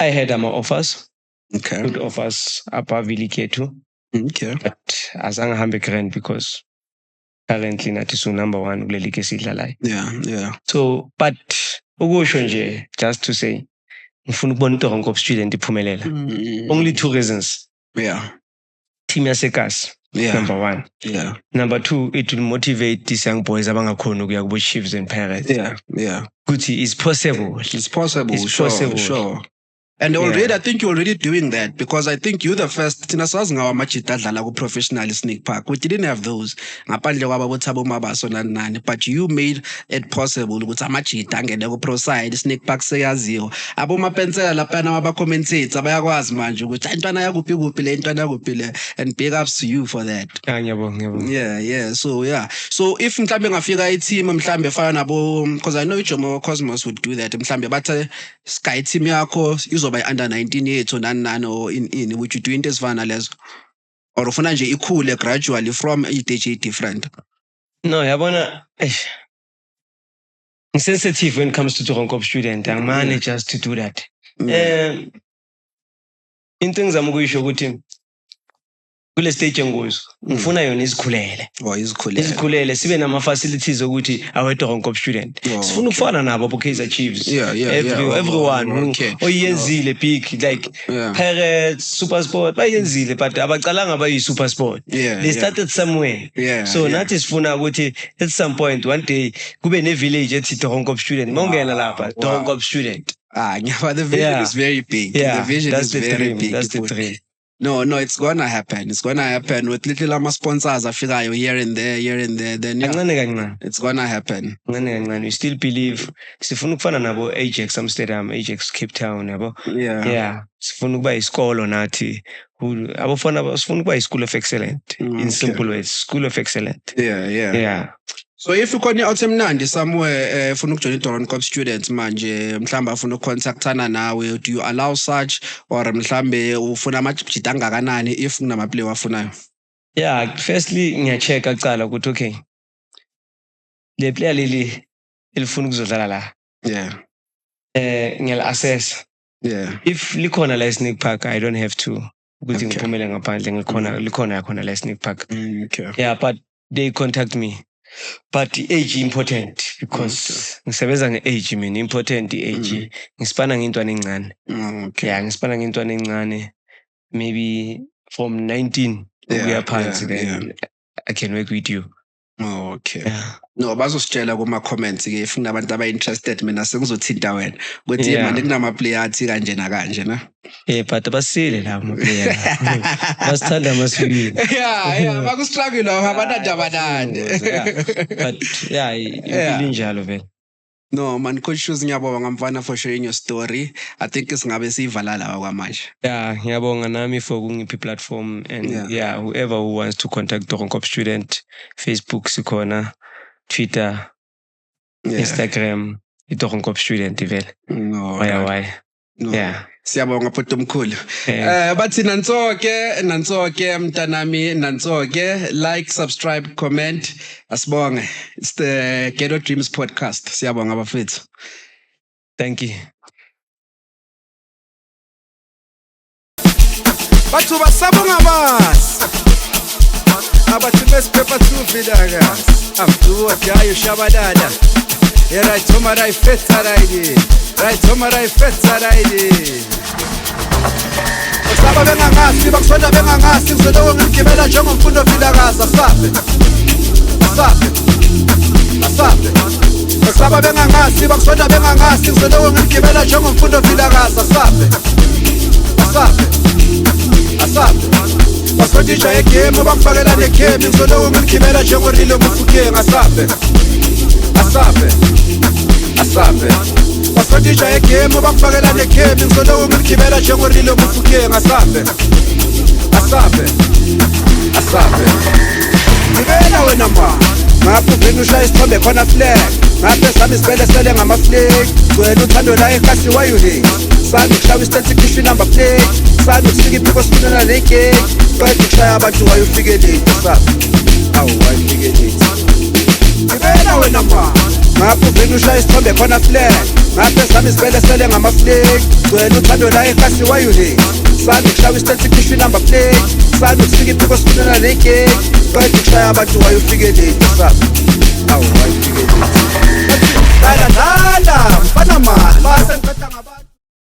[SPEAKER 2] I had my offers.
[SPEAKER 1] Okay.
[SPEAKER 2] Good offers above Iliketu.
[SPEAKER 1] Okay.
[SPEAKER 2] But azange hambe grand because currently nathi so number 1 kule league esidlalayo.
[SPEAKER 1] Yeah.
[SPEAKER 2] So but ukusho nje just to say ngifuna ukubona uToronto Student iphumelela. Only 2 reasons.
[SPEAKER 1] Yeah.
[SPEAKER 2] Team yaseKasi.
[SPEAKER 1] Yeah.
[SPEAKER 2] Number 1.
[SPEAKER 1] Yeah.
[SPEAKER 2] Number 2, it will motivate these young boys abangakhona ukuya kubo Chiefs and Pirates.
[SPEAKER 1] Yeah.
[SPEAKER 2] Kuthi it's possible.
[SPEAKER 1] It's possible.
[SPEAKER 2] It's possible.
[SPEAKER 1] Sure. And already, I think you're already doing that because I think you're the first. Tina sazi ngawa machita dlala ku professional sneak park. We didn't have those. Ngaphandle kwaba bothabo mabaso nani. But you made it possible ukuthi amachita angene ku pro side sneak park seyaziyo. Abo mapensela lapha naba commentator bayakwazi manje ukuthi intwana yakuphi kuphi le intwana yakuphi le, and big ups to you for that.
[SPEAKER 2] Ngiyabonga.
[SPEAKER 1] Yeah. So if mhlambe ngafika i-team mhlambe fana nabo, because I know Ijomo Cosmos would do that. Mhlambe bathe Sky team yakho by under 19 years or none or in which you do into ezifana lezo, or ufuna nje ikhule gradually from age different.
[SPEAKER 2] No, yabona I'm sensitive when it comes to Toronto Student. I manage just to do that. In things I'm going to show you kule stage ngozo ngifuna yona izikhulele. Izikhulele sibe nama facilities ukuthi awe Toronto Student. Sifuna ukufana nabo bo Kaizer Chiefs. Everyone oyenzile big like Pirates, SuperSport bayenzile but abacalanga bayi SuperSport. They started somewhere. So nathi sifuna ukuthi at some point one day kube ne village ethi Toronto Student. Mongena lapha Toronto Student.
[SPEAKER 1] The vision is very big. The vision is very big.
[SPEAKER 2] That's the dream.
[SPEAKER 1] No, it's gonna happen. It's gonna happen with little ama sponsors afikayo here and there. Then it's gonna happen.
[SPEAKER 2] We still believe sifuna ukufana nabo Ajax Amsterdam, Ajax Cape Town yabo. Yeah. Sifuna ukuba isikolo nathi. Abafana sifuna ukuba school of excellence. In simple words, school of excellence. Yeah.
[SPEAKER 1] So if you khona outemnandi somewhere ufuna ukujoin Toronto Students manje mhlamba afuna ukucontactana nawe, do you allow such or mhlambe ufuna amajita angakanani if kunama player wafunayo?
[SPEAKER 2] Yeah, firstly ngiyachecka kucala ukuthi okay. Le player leli elifuna ukuzodlala la. Ngiyala assess. If likhona la sneak park I don't have to ukuthi ngiphumele ngaphandle likhona yakho la sneak park. Yeah, but they contact me. But the age important because ngisebenza nge-age mina important age. Ngispana ngintwana encane. Ngispana ngintwana encane maybe from 19 ukuya phansi then I can work with you. No, bazositshela kuma comments ke if kunabantu aba interested mina sengizothinta wena ukuthi manje kunama player athi kanje na kanje na. But basile la ama player. Basithanda amaswili. Bakustruggle abantu abanande. But impilo njalo vele. No man, Coach Shoes ngiyabonga ngamfana for sharing your story. I think singabe siyivala la kwamanje. Ngiyabonga nami for kungiphi platform and whoever who wants to contact Toronto Student, Facebook sikhona, Twitter, Instagram, Toronto Student vele. Why? Siyabonga photo omkhulu. Bathi nansoke mntanami nansoke, like, subscribe, comment. Asibonge. It's the Ghetto Dreams podcast. Siyabonga bafethu. Thank you. Bathu basabonga basi. Abathi besiphepha 2 vidaga. Amduwa jayo shabadada. Right home right fetsa raidi. Osaba bengangasi bakusonda bengangasi ngizolowo ngigibela njengomfundo vilakazi asabe. Osaba bengangasi bakusonda bengangasi ngizolowo ngigibela njengomfundo vilakazi asabe. Basondisha egame bakufakela negame ngizolowo ngigibela njengorile mufukeng asabe. Basondisha egame bakufakela negame ngizolowo ngigibela njengorile mufukeng asabe. Ngibela wena ma ngapho vini ushaya isithombe khona flag ngaphe sami sibele ngama flag wena uthando la eKasi wayuling sami kushaya isithathe ikhishwe number plate sami kusika iphiko sifunana leke qeda ukushaya abantu wayufike late sabi wayufike late. Ngibela wena ma ngapho vini ushaya isithombe khona flag
[SPEAKER 3] ngaphe sami sivele sele ngamaflake wena uthando la ekhasi why you hate sami kushaya istate kusho number plate sami kusika iphiko sifunela negate kwethu kushaya abantu why ufike late sami awu why ufike late